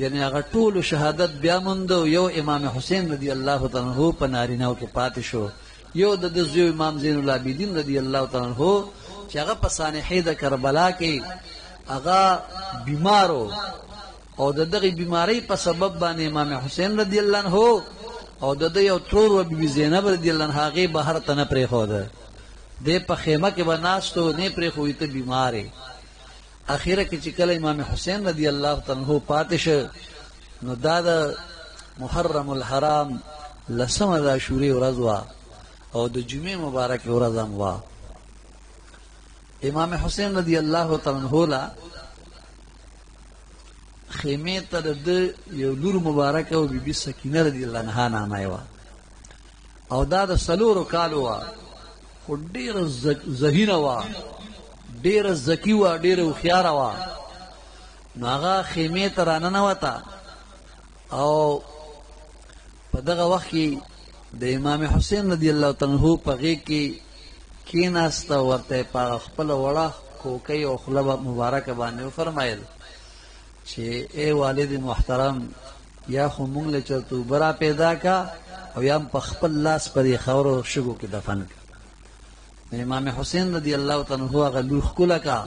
یعنی هغه ټولو شهادت بیا موند یو امام حسین رضی الله تعالی عنه په نارینهو کې پاتې شو، یو د ده زوی امام زین العابدین رضی الله تعالی عنه چې هغه په سانحې د کربلا کې هغه بیمارو او د دغې بیمارۍ په سبب باندې امام حسین رضی الله عنه او د ده یو ترور و بیبي زینب رضی الله عنها هغې بهر ته نه پرېښوده، دی په خیمه کې به ناست و نه پرېښودی ته بیمار یې. اخیره کې چې کله امام حسین رضی الله تعالی عنه پاتې شه نو دا د محرم الحرام 10مه د عاشورې ورځ وه او د جمعې مبارکې ورځ هم وه. امام حسین رضی الله تعالی عنه له خیمې ته د ده یو لور مبارکه او بیبي سکینه رضی الله عنها نامه یې وه او دا د 4 کالو وه خو ډېره ذهینه وه ډېره ذکي وه ډېره هوښیاره وه. نو هغه خیمې ته راننوته او په دغه وخت کې د امام حسین رضی الله تعالی عنه په غېږ کې کېناسته ورته په هغه خپله وړه کوکۍ او خوله مبارکه باندې وفرمایل چې ای والد محترم یا خو مونږ له چېرته اوبه را پیدا که او یا هم په خپل لاس په دې خاورو شګو کې دفن که. امام حسین رضی الله تعالی عنه هغه لور ښکله که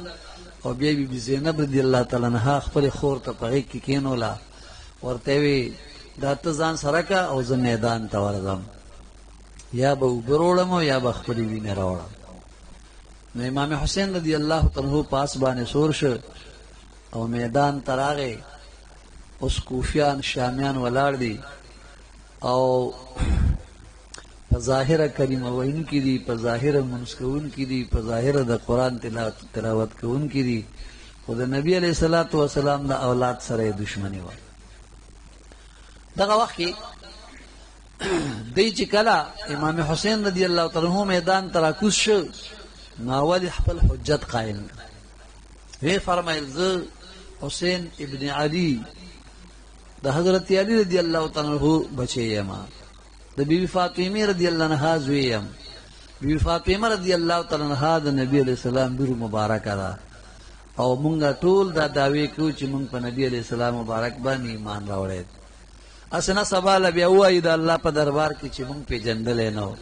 او بیا بیبي زینب رضی الله تعالی عنها خپلې خور ته په غېږ کې کېنوله ورته وی دا ته ځان سره که او زه میدان ته ورځم یا به اوبه راوړم او یا به خپلې وینې راوړم. نو امام حسین رضی الله تعالی عنه پاس باندې سور شو او میدان ته راغی. اوس کوفیان شامیان ولاړ دي او په ظاهره کلمه ویونکي دي په ظاهره لمونځ کوونکي دي په ظاهره د قرآن تلاوت کوونکي دي خو د نبي علیه الصلاة وسلام د اولاد سره یې دشمني وه. دغه وخت کې دی چې کله امام حسین رضی الله تعالی عنه میدان ته راکوز شو نو اول خپل حجت قایم وی فرمایل زه حسین ابن علی د حضرت علی رضی الله تعالی عنه بچی یم د بیبي فاطمه رضی الله عنها زوی یم. بیبي فاطمه رضی الله تعالی عنها د نبی علیہ السلام لور مبارکه ده او مونږ ټول دا دعوی کوو چې مونږ په نبی علیہ السلام مبارک باندې ایمان راوړی. اسنه سبا له بیا ووایي د الله په دربار کې چې مونږ پیژندلی نه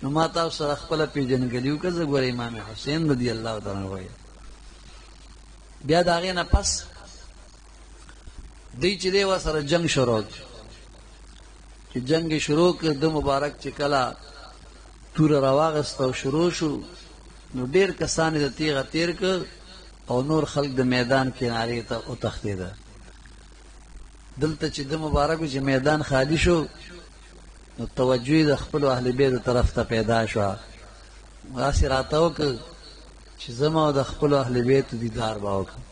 نو ما تاسو سره خپله پیژنګلي وکړه. زه ګوره امام حسین رضی الله تعالی عنه بیا د هغې نه پس دی چې دی ورسره جنگ شروع کړ. چې جنگ شروع کړ د مبارک چې کله توره راواغسته او شروع شو نو ډېر کسان یې د تیغه تیر کړ او نور خلک د میدان کنارې ته وتښتېده. دلته چې د مبارکو چې میدان خالی شو نو توجه یې د خپلو اهل بیتو طرف ته پیدا شوه. داسې راته وکړ چې زما او د خپلو اهل بیتو دیدار به وکړم.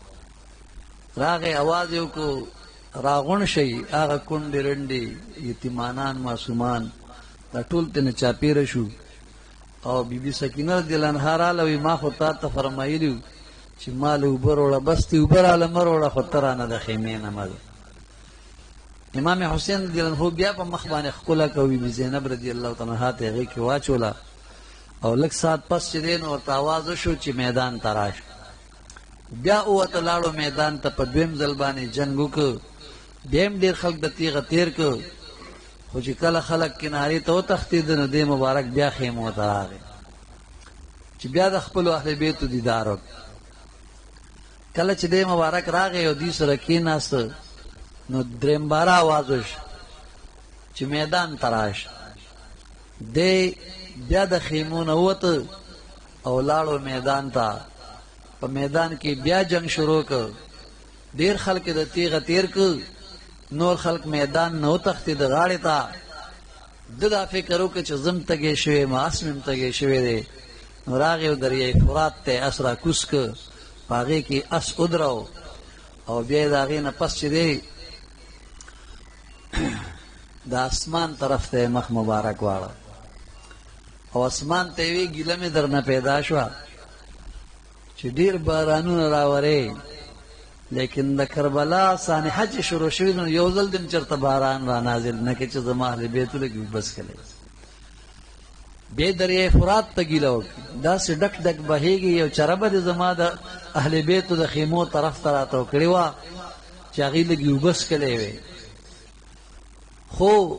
راغی اواز یې وکړو راغونډ شئ هغه کونډې رنډې یتیمانان معصومان دا ټول ترنه چاپېره شو او بیبي سکینه رضی الله عنها راله وایي ما خو تا ته فرمایلي وو چې ما له اوبه راوړه بس دې اوبه راله مه راوړه خو ته رانه د خیمې نه مه. امام حسین رضی الله عنه بیا په مخ باندې ښکله کوي بیبي زینب رضی الله تعالی عنها ته هغې کې واچوله او لږ ساعت پس چې دی نو ورته آواز وشو چې میدان ته راشه. بیا ووته لاړو میدان ته په دویم ځل باندې جنګ وکړ. بیا هم ډېر خلک د تیغه تیر کړ خو چې کله خلک کنارې ته وتښتېده نو دی مبارک بیا خیمو ته راغی چې بیا د خپلو اهل بیتو دیدار وکړي. کله چې دی مبارک راغی او دوی سره کېناسته نو درېم باره آواز وشو چې میدان ته راشه. دی بیا د خیمو نه ووته او لاړو میدان ته. په میدان کې بیا جنگ شروع کړ. ډېر خلک د تیغه تیر کړ نور خلک میدان نه وتښتېده غاړې ته. ده دا فکر وکړ چې زم تږی شوی یم اس مې هم تږی شوی دی. نو راغی او دریای فرات ته اس را کوز کړ په هغې کې اس ودرو او بیا یې د هغې نه پس چې دی د اسمان طرف ته مخ مبارک واړه او اسمان ته یې وی ګیله مې درنه پیدا شوه چې ډېر بارانونه راورې لیکن د کربلا سانحه چې شروع شوي نو یو ځل دم چېرته باران را نازل نه کړي چې زما اهل بیتو لږ بس کړی. بیا دریای فرات ته ګیله وکړي داسې ډک ډک بهېږي یو چربه دې زما د اهل بیتو د خیمو طرف ته راته کړې وه چې هغې لږ اوبه څښلی وې. خو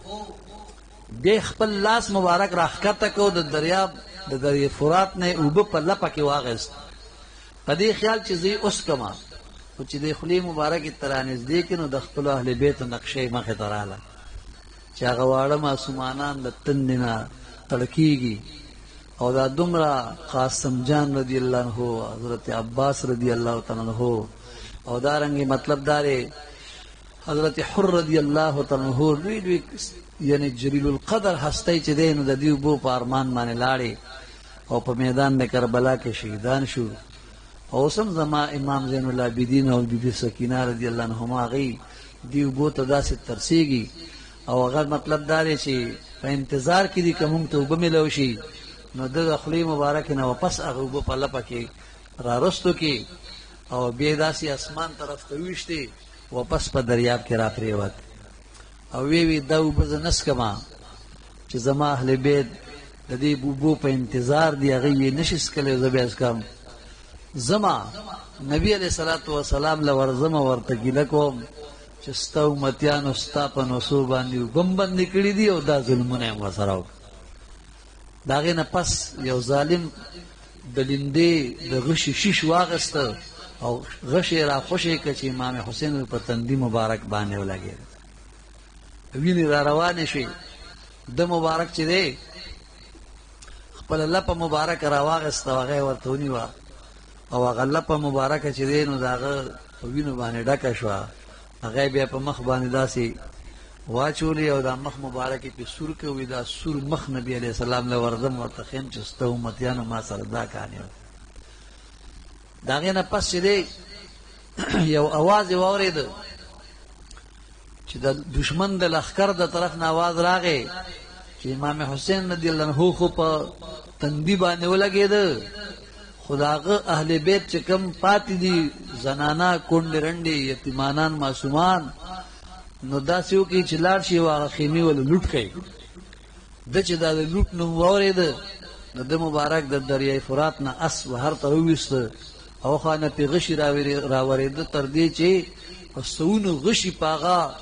بیا خپل لاس مبارک راښکته کړو د دریاب د دریای فرات نه یې اوبه په لپه کې واخیست په دې خیال چې زه یې وڅښمه. خو چې د خولې مبارکې ته رانږدې کړي نو د خپلو اهل بیتو نقشې مخې ته راله چې هغه واړه معصومانان د تندې نه تړکېږي او دا دومره قاسم جان رضی الله عنه حضرت عباس رضی الله تعالی عنه او دارنګې مطلب دا دی حضرت حر رضی الله تعالی عنه لوی لوی یعنی جلیل القدر هستی چې دی نو د دې اوبو په ارمان باندې لاړې او په میدان د کربلا کې شهیدان شو. اوس هم زما امام زین العابدین او بیبي سکینه رضی الله عنهما هغې دې اوبو ته داسې ترسېږي او هغه مطلب دا دی چې په انتظار کې دي که موږ ته اوبه میلو شي نو ده د خولې مبارکې نه واپس هغه اوبه په لپه کې رارستو کې او بیا داسې اسمان طرف ته وویشتې واپس په دریاب کې را پرېوت او وی دا اوبه زه نه څښمه چې زما اهل بیت د دې اوبو په انتظار دي هغوی یې نه شي څښلی زه بیا څښم. زما نبی علیه صلات وسلام له ورځمه ورته ګیله کوم چې ستا امتیانو ستا په نسو باندې اوبه هم بندې کړي دي او دا ظلمونه یې هم ورسره وکړه. د هغې نه پس یو ظالم د لیندې د غشي شیش واخیسته او غشي یې راخوشې کړه چې امام حسین په تندي مبارک باندې ولګېده. وینې را روانې شوې. د مبارک چې دی خپله لپه مبارکه راواخیسته او هغه یې ورته ونیوه او هغه لپه مبارکه چې دی نو د هغه په وینو باندې ډکه شوه. هغه بیا په مخ باندې داسې واچولې او دا مخ مبارکې پې سور کوي. دا سور مخ نبي علیه السلام له ورځم ورته خیم چې ستا امتیانو ما سره دا کانې وکړه. د هغې نه پس چې دی یو اواز یې واورېده چې د دشمن د لښکر د طرف نه اواز راغی چې امام حسین رضی الله عنه خو په تندي باندې ولګېده خو د هغه اهل بیت چې کوم پاتې دي زنانه کونډې رنډې یتیمانان معصومان نو داسې وکړي چې لاړ شي او هغه خیمې ولې لوټ کړي. ده چې دا د لوټ نوم واورېده نو د مبارک د دریای فرات نه اس بهر ته وویسته او خانه پې غشي راورېده تر دې چې په سوونو غشي په هغه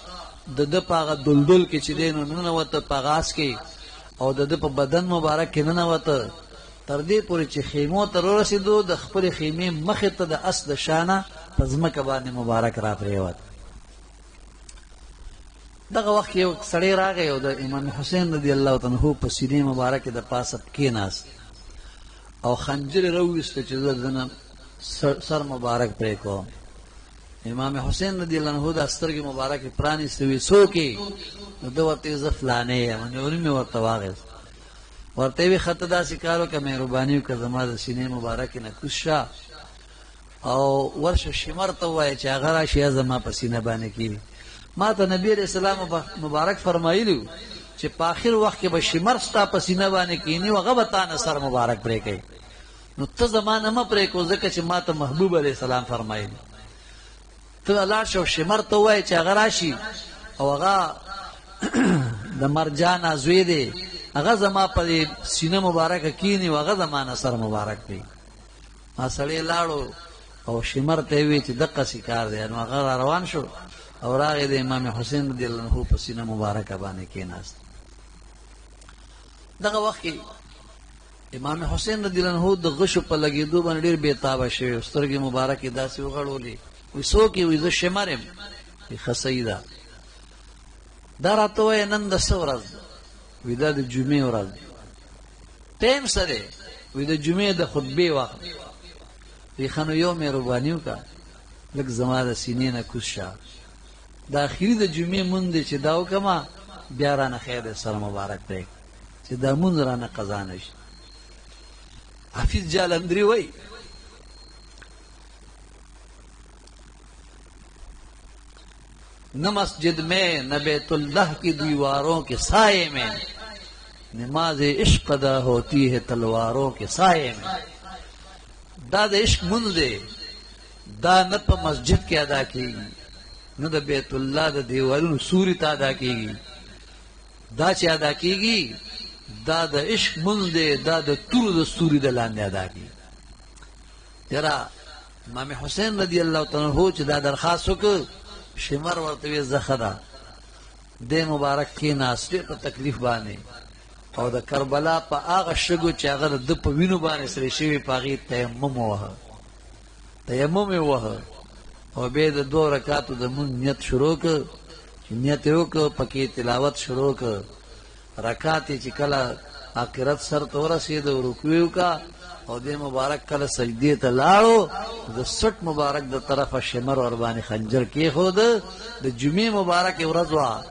د ده په هغه دلدل کې چې دی نو ننوته په هغه اس کې او د ده په بدن مبارک کې ننوته تر دې پورې چې خیمو ته ورسېدو د خپلې خیمې مخې ته د اس د شانه په ځمکه باندې مبارک را پرېوت. دغه وخت یو سړی راغی او د امام حسین رضی الله تعالی عنہ په سینې مبارکې د پاسه کېناست او خنجر یې راوویسته چې زه دنه سر مبارک پرې کوم. امام حسین رضی الله عنہ د سترګې مبارکې پرانیستې وې څوک یې؟ نو ده ورته ویل زه فلانی یم. نوري مې ورته واخیست، ورته یې ویل ښه ته داسې کار وکړه مهرباني وکړه زما د سینې مبارکې نه کوز شه او ورشه شمر ته ووایه چې هغه راشي یا زما په سینه باندې کېږي. ما ته نبی علیہ السلام مبارک فرمایلي چې په آخر وخت کې به شمر ستا په سینه باندې کېني هغه به تا نه سر مبارک پرې کوي. نو ته زما نه مه پرې کړو ځکه چې ما ته محبوب علیہ السلام فرمایلي. ته لاړ شه شمر ته ووایه چې هغه راشي او هغه د مرجان زوی دی، هغه زما په سینه مبارکه کېني او هغه زما نه سر مبارک کوي. ما سړی لاړو او شمر ته یې وویل چې دقسې کار دی. نو هغه را روان شو او راغی د امام حسین رضی الله عنه په سینه مبارکه باندې کېناست. دغه وخت کې امام حسین رضی الله عنه د غشو په لګېدو باندې ډېر بېتابه شوی، سترګې مبارکې داسې وغړولې. وایي څوک یې؟ وایي زه شمر یم. وایي ښه صحیح ده. دا راته وایه نن د څه ورځ ده؟ وایي دا د جمعې ورځ ده. ټایم څه دی؟ وایي د جمعې د خطبې وخت. وایي ښه نو یو مهرباني وکړه لږ زما د سینې نه کوز شه، د اخري د جمعې مونځ دی چې دا وکړمه بیا رانه خیر دی سره مبارک دی چې دا مونځ رانه قضا نه شي. حافظ جالندری وایي نہ مسجد میں نہ بیت اللہ کی دیواروں کے سائے میں نماز عشق ادا ہوتی ہے تلواروں کے سائے میں. دا د عشق مونځ دی، دا نه په مسجد کې ادا کېږي نه د بیت الله د دیوالونو سوري ته ادا کېږي. دا چې ادا کېږي دا د عشق مونځ دی، دا د تورو د سوري د لاندې ادا کېږي. یاره امام حسین رضی الله تعالی عنہ چې دا درخواست وکړ شمر ورته ویل زه ښه ده. دی مبارک کېناست ډېر په تکلیف باندې او د کربلا په هغه شګو چې هغه د ده په وینو باندې سرې شوي په هغې تیمم ووهه، تیمم یې ووهه او بیا د 2 رکعاتو د مونځ نیت شروع کړ. چې نیت یې وکړ پکې تلاوت شروع کړ. رکعات یې چې کله آخرت سر ته ورسېد او رکوع یې وکړه او دې مبارک کله سجدې ته لاړو د سټ مبارک د طرفه شمر ور باندې خنجر کېښود. د جمعې مبارکې ورځ وه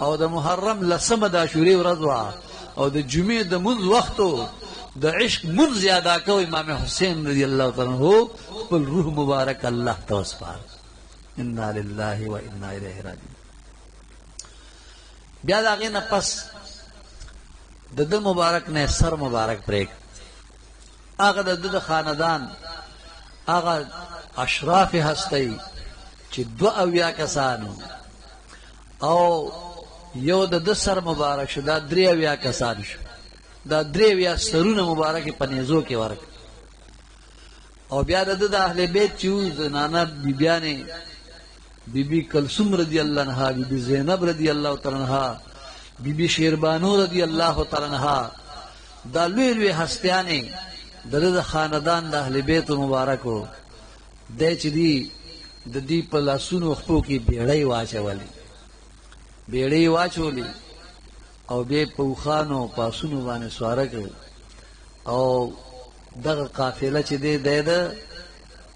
او د محرم 10 د عاشورې ورځ وه او د جمعې د مونځ وختو د عشق مونځ یې ادا کو. امام حسین رضی الله تعالی عنہ خپل روح مبارک الله ته وسپار. انا لله و انا الیه راجعون. بیا د هغې نه پس د ده مبارک نه سر مبارک پرېږ. هغه د ده د خاندان هغه اشراف هستی چې 72 کسانو او یو د ده سر مبارک شو، دا 73 کسان شو. دا 73 سرونه مبارک په نیزو کې ورک. او بیا د ده د اهل بیت چې وو زنانه بیبیانې، بیبي کلثوم رضی الله عنها، بیبي زینب رضی الله تعالی عنها، بیبي شیربانو رضی الله تعالی عنها، دا لوی لوی هستیانې د ده د خاندان د اهل بیت مبارکو دی چې دی د دې په لاسونو خپو کې بیړۍ واچولې، بیړۍ واچولې او بیا په اوښانو پاسونو باندې سواره کړ او دغه قافله چې دی د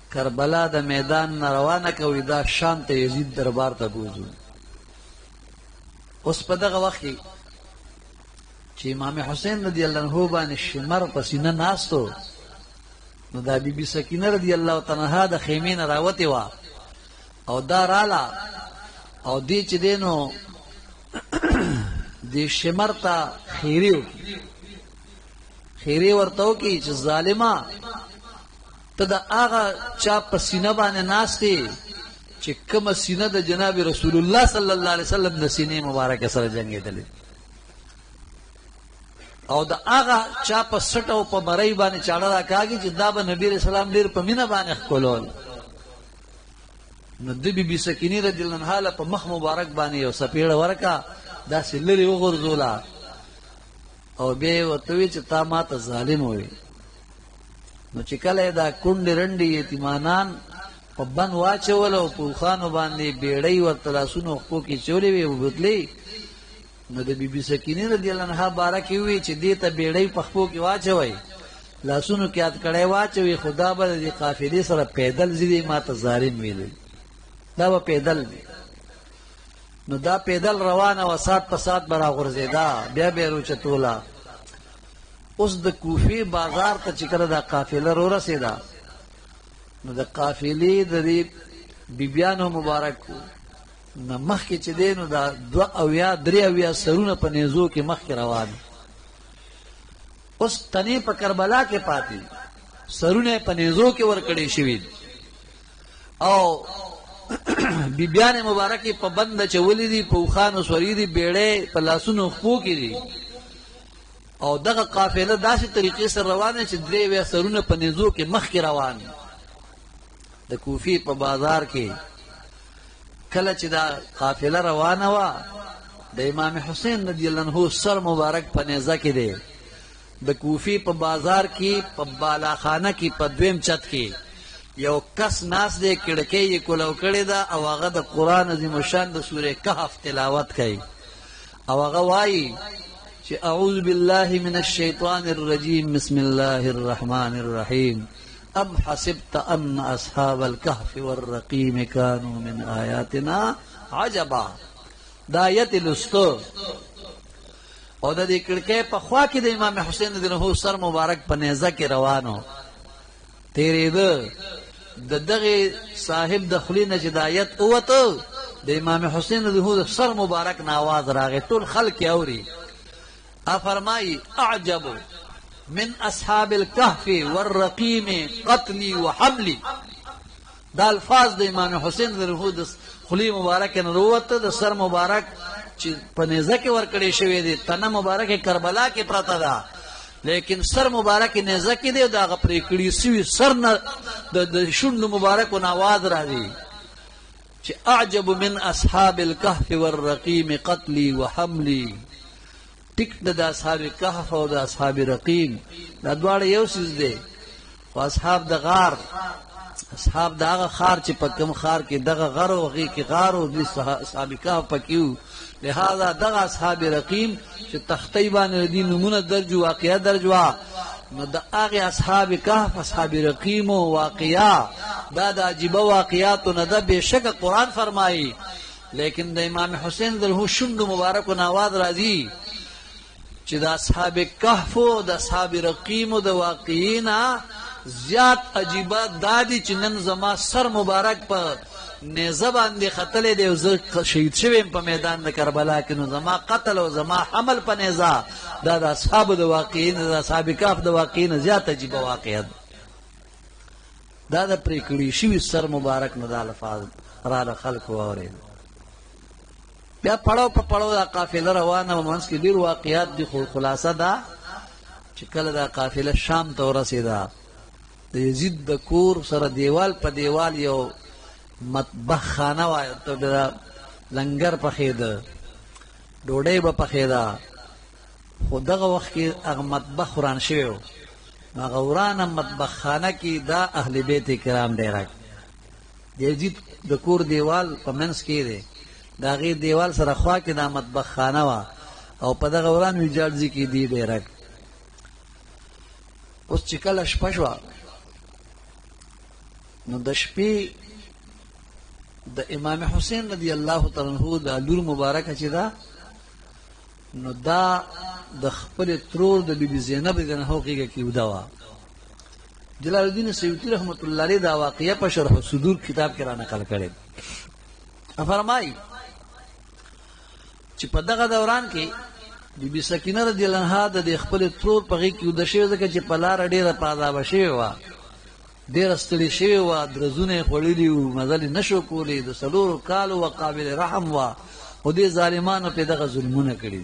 کربلا د میدان نه روانه کوي دا شام ته یزید دربار ته بوځو. اوس په دغه وخت کې چې امام حسین رضی الله عنه باندې شمر په سینه ناستو نو دا بیبي سکینه رضی الله تعالی عنها د خیمې نه راوتې وه او دا راله او دې چې دی نو دې شمر ته خیرې وکړي، خیرې ورته وکړي چې ظالمه ته د هغه چا په سینه باندې ناستې چې کومه سینه د جناب رسول الله صلی الله علیه وسلم د سینې مبارکه سره جنګېدلې او د هغه چا په سټ او په مرۍ باندې چاړه راکاږي چې دا به نبي رسول الله ډېر په مینه باندې ښکلول. نو د بیبي سکینې رضی الله عنها په مخ مبارک باندې یو څپېړه ورکړه، داسې لرې وغورځوله او بیا یې ورته وویل چې تا ما ته ظالم وویل. نو چې کله یې دا کونډې رنډې یتیمانان په بند واچول او په اوښانو باندې بیړۍ ورته لاسونو خپو کې چولې وې وبتلې. نو د بی بی سکینې رضی الله عنها باره کې وی چې دې ته بیړۍ په خپو کې واچوئ، لاسونو کې هتکړۍ واچوي، خدا به د قافلې سره پیدل ځي. ما ته ظالم ویل دا به پیدل وي. نو دا پیدل روانه و، سات په سات به راغورځېده، بیا به یې روچتوله. اوس د کوفې بازار ته چې کله دا قافله رورسېده، نو د قافلې د دې بیبیانو مبارکو نه مخکې چې دی نو دا 2 سرونه په نیزو کې مخکې روان. اوس تنې په کربلا کې پاتې، سرونه په نیزو کې ورکړې شوي او بیبیان مبارکې په بند چولې دي، په اوښانو سوري دي، بیړۍ په لاسونو خپو کې دي او دغه قافله داسې طریقې سره روانه چې 3 سرونه په نیزو کې مخکې روان. د کوفې په بازار کې کله چې دا قافله روانه وه، د امام حسین رضی الله عنه سر مبارک په نیزه کې دی. د کوفې په بازار کې په بالاخانه کې په 2م چت کې یو کس ناس دی، کړکۍ یې کولو کړې ده او هغه د قرآن عظیم الشان د سورې کهف تلاوت کوي او هغه وایي چې اعوذ بالله من الشیطان الرجیم بسم الله الرحمن الرحیم ام حسبت ان اصحاب الكهف والرقیم كانوا من آیاتنا عجبا. دا آیت لستو او د دې کړکۍ په خوا کې د امام حسین رضی الله عنه سر مبارک په نیزه کې روانو تیرېده. د دغه صاحب د خولې نه چې د آیت ووته، د امام حسین رضی الله عنه سر مبارک نه آواز راغی، ټول خلک یې اوري. فرمایي اعجب من اصحاب الكهف والرقیم قتلی وحملی. دا الفاظ د امام حسین رضی الله عنه د خولې مبارک نه ووته، د سر مبارک چې په نیزه کې ورکړې شوی دی، تنه مبارک کربلا کې پرته ده، لیکن سر مبارک نیزه کې دی، دا هغه پرې کړي سوي سر نه د شونډو مبارکو نه آواز راځي چې اعجب من اصحاب الكهف والرقیم قتلی وحملی. ټیک د اصحاب کهف او د اصحاب رقیم دا دواړه یو څیز دی، خو اصحاب د غار، اصحاب د هغه خار چې په کوم خار کې دغه غر او هغې کې غار او د اصحاب کهف پکې وو. لہذا دغه اصحاب رقیم چې تختۍ باندې دي نمونه درج واقعه درج وا، نو د هغې اصحاب کهف اصحاب رقیم و واقعه دا د عجیبه واقعاتو نه ده. بېشکه قرآن فرمایي، لیکن د امام حسین رضی الله عنه شونډو مبارکو نه آواز راځي چې د اصحاب کهف او د اصحاب رقیم د واقعینا زیات عجیبه دا دي چې نن زما سر مبارک په نیزه باندې ختلی دی او زه شهید شوی یم په میدان د کربلا کې، نو زما قتل او زما حمل په نیزه دا د اصحابو د واقعین د اصحاب کهف د واقعین زیات عجیبه واقعه ده. دا د پرې کړي شوي سر مبارک نه دا الفاظ راله خلکو واورېد. بیا پړاو په پړاو دا قافله روانه و، منځ کې ډېر واقعات دي، خو خلاصه دا چې کله دا قافله شام ته ورسېده، د یزید د کور سره دیوال په دیوال یو مطبخ خانه وه، لنګر پخېده، ډوډۍ به پخېده، خو دغه وخت کې هغه مطبخ وران شوی و. نو هغه ورانه مطبخ خانه کې دا اهل بیت کرام ډېرک، د یزید د کور دیوال په منځ کې دی، د هغې دیوال سره خوا کې دا مطبخ خانه وه او په دغه وران ویجاړځي کې دی ډېرک. اوس چې کله شپه شوه، نو د شپې د امام حسین رضی الله تعالی عنہ د لور مبارکه چې ده، نو دا د خپل ترور د بیبي زینب رضی الله عنها غېږه کې اوده وه. جلال الدین سیوطي رحمت الله علیه دا واقعه په شرح الصدور کتاب کې را نقل کړې. فرمایي چې په دغه دوران کې بیبي سکینه رضی الله عنها د خپل ترور په غېږ کې اوده شوې، ځکه چې په لاره ډېره په عذابه شوې وه، ډېره ستړې شوې وه، درزونه یې خوړلي وو، مزل یې نشو کولی، د 4 کالو وه، قابل رحم وه، خو دې ظالمانو پرې دغه ظلمونه کړي.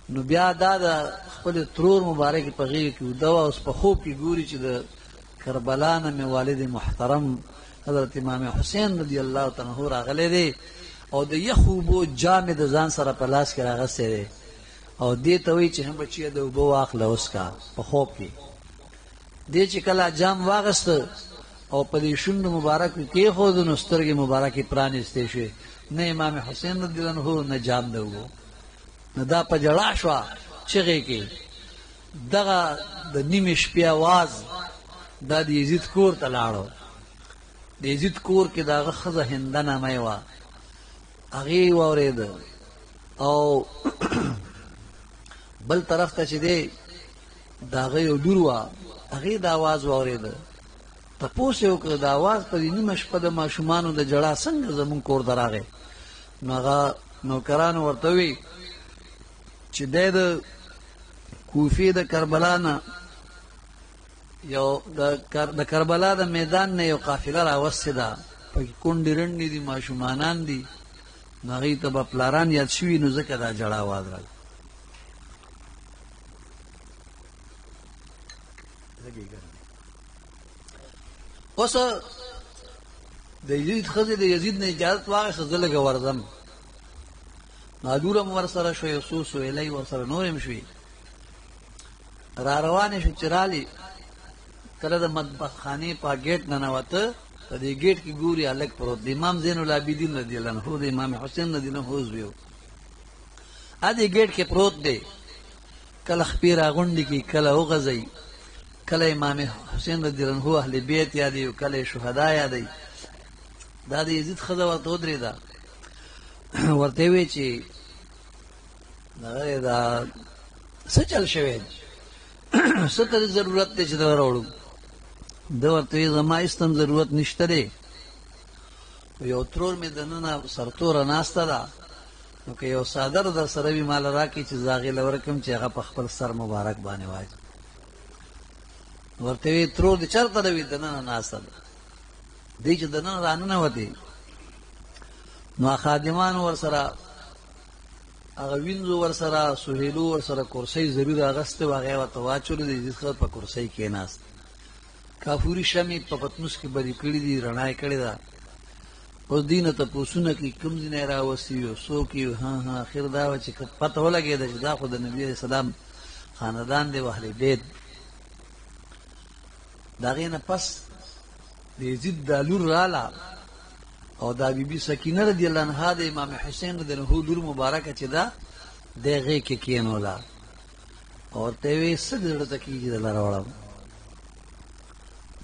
نو بیا دا د خپل ترور مبارکې په غېږ کې اوده وه. اوس په خوب کې ګوري چې د کربلا نه مې والد محترم حضرت امام حسین رضی الله تعالی عنہ راغلی دی او د یخو اوبو جام د ځان سره په لاس کې راغستی دی او دې ته وایي چې هم بچیه د اوبو واخله اوس کا. په خوب کې دې چې کله جام واغسته، او په دې شونډو مبارک کې خود نو سترګې مبارکې پرانیستې شوې، نه امام حسین رضی الله عنه نه جام ده وو، نو دا په جړا شوه چغې کې. دغه د نیمې شپې اواز دا د یزید کور ته لاړو. د یزید کور کې د هغه ښځه هنده نامه وه، هغې واورېده. او بل طرف ته چې دی د هغه یو لور وه، هغې د اواز واورېده. تپوس یې وکړه د اواز په دې نیمه شپه د ماشومانو د جړا څنګه زمونږ کور ته راغی؟ نو هغه نوکرانو ورته ووي چې دی د کوفې د کربلا نه یو د کربلا د میدان نه یو قافله راوستې ده، پکې کونډې رنډې دي، ماشومانان دي، نو هغې ته به پلاران یاد شوي، نو ځکه دا جړا اواز راغی. اوس د یزید ښځې د یزید نه اجازت واخیسته، زه لږه ورځم. نادور هم ورسره شوی، یو څو سویلۍ ورسره نورې هم شوي. را روانې شو چې رالي، کله د مطبخ خانې په ګیټ ننوته، په دې ګیټ کې ګوري هلک پروت دی، امام زین العابدین رضی الله عنه د امام حسین رضی الله عنه زوی و. دې ګیټ کې پروت دی، کله خپې راغونډې کړي، کله وغځوي، کله امام حسین رضی الله عنه اهل بیت یادوي، کله شهدا یادوي. دا د یزید ښځه ورته ودرېده، ورته یې وویې چې دغه دا څه چل شوی، څه ته ضرورت دی چې دا راوړو؟ ده ورته وویل زما هېڅ هم ضرورت نشته دی، یو ترور مې دننه سرتوره ناسته ده، نو که یو څادر در سره وي ماله راکړي چې زه هغې له ورکړم چې هغه په خپل سر مبارک باندې واچوي. ورته وی ترور دې چېرته ده؟ وي دننه ناسته ده. دی چې دننه راننوتې، نو خادمانو ورسره هغه وینځو ورسره سهیلو ورسره کرسۍ ضرور اغستې وه، هغه یې ورته واچولې، د یزید ښځه په کرسۍ کېناست. کافوري شمې په پتنوس کې بلې کړي دي، رڼا یې کړې ده. اوس دوی نه تپوسونه کوي کوم ځای نه یې راوستي وي، څوک یې اخر دا وه چې پته ولګېده چې دا خو د نبي علیه السلام خاندان دی، اهل بیت. د هغې نه پس د یزید دا لور راله، او دا بیبي سکینه رضی الله عنها د امام حسین رضی الله عنه لور مبارکه چې ده، دی هغې کې کېنوله، او ورته یې ویې څه دې زړه ته کېږي دله راوړم؟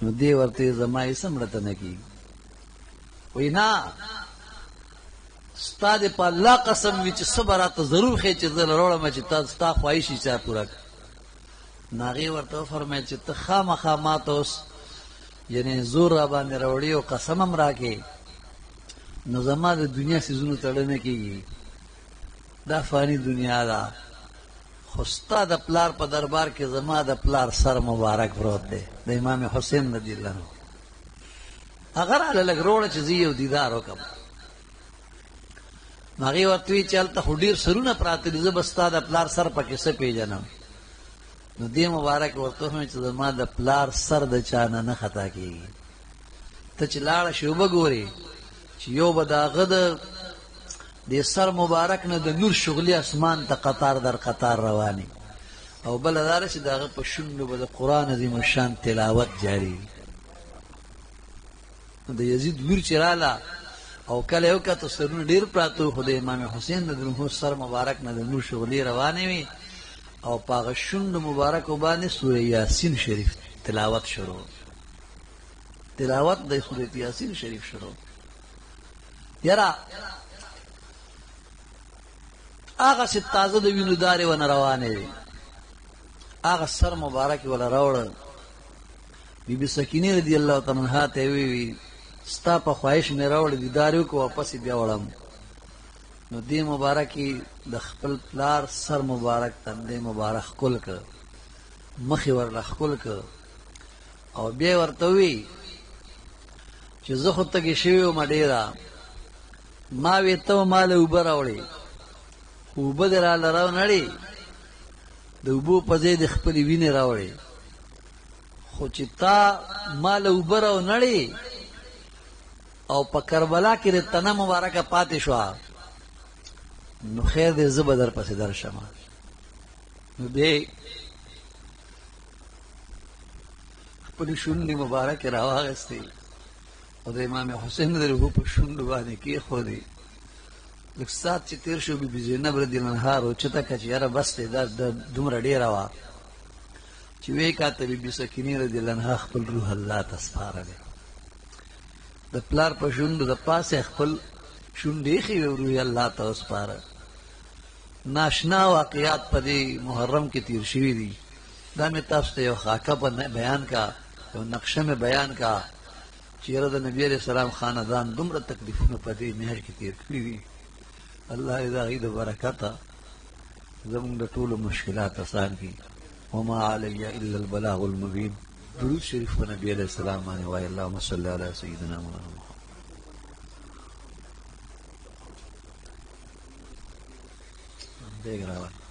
نو دی ورته یې زما هېڅ هم زړه ته نه کېږي. وایي نه، ستا دې په الله قسم وي چې څه به راته ضرور ښیې چې زه له راوړم چې ستا خواهش یې چا پوره کړه. نو هغې ورته وفرمیل چې ته خامخا ما ته اوس یعنې زور را باندې راوړي او قسم هم راکې، نو زما د دنیا څیزونو تړه نه کېږي، دا فاني دنیا ده، خو ستا د پلار په دربار کې زما د پلار سر مبارک پروت دی، د امام حسین رضی الله عنه. هغه راله لږ روړه چې زه یو دیدار وکړم. نو هغې ورته وایي چې هلته خو ډېر سرونه پراته دي، زه به ستا د پلار سر پکې څه پېژنم؟ نو دې مبارک ورته وښیم چې زما د پلار سر د چا نه نه خطا کېږي. ته چې لاړه شې وبګورې چې یو به د هغه د سر مبارک نه د نور شغلي اسمان ته قطار در قطار رواني، او بله دا ده چې د هغه په شونډو به د قرآن عظیم الشان تلاوت جاري وي. نو د یزید لور چې راله او کله یې وکتل سرونه ډېر پراته وو، خو د امام حسین رضی الله عنه سر مبارک نه د نور شغلې روانې وي، او په هغه شونډو مبارکو باندې سوره یاسین شریف تلاوت شروع، تلاوت د سوره یاسین شریف شروع. یاره هغسې تازه د وینو دارې ونه روانې وې، هغه سر مبارک یې وله راوړه. بی بی سکینې رضی الله تعالی عنها ته یې وویل ستا په خواهش مې راوړه، دیدار یې وکړو واپس یې بیا وړم. نو دې مبارک یې د خپل پلار سر مبارک تندی مبارک ښکل کړ، مخ یې ورله ښکل کړ، او بیا یې ورته وویل چې زه خو تږې شوې ومه ډېره، ما وې ته به ما له اوبه راوړې، خو اوبه دې راله راونړې، د اوبو په ځای دې خپلې وینې راوړې، خو چې تا ما له اوبه راونړې او په کربلا کې د تنه مبارکه پاتې شوه، نو خیر دی زه به در پسې درشم. نو دی خپل شونډې مبارکې راواغستې او د امام حسین د روح په شونډو باندې کېښودې. لږ ساعت چې تېر شو بي بي زینب رضی الله عنها راوچته کړه چې یاره بس دی دا دومره ډېره وه چې ویې کاته بي بي سکینې رضی الله عنها خپل روح الله ته سپارلی. د پلار په شونډو د پاسه خپل شونډې ایښې وې روح الله ته وسپاره. ناشنا واقعات په دې محرم کې تیر شوي دي. دا مې تاسو ته یو خاکه بیان کا، یو نقشه مې بیان کا چې یاره د نبي علیه السلام خاندان دومره تکلیفونه په دې میاشت کې تیر کړي دي. الله دې د هغې د برکته زموږ د ټولو مشکلات اسان کړي. وما علی الا البلاغ المبین. درود شریف په نبي علیه السلام باندې وایي. اللهم صل علی سیدنا محمد. دیکھ رہا ہے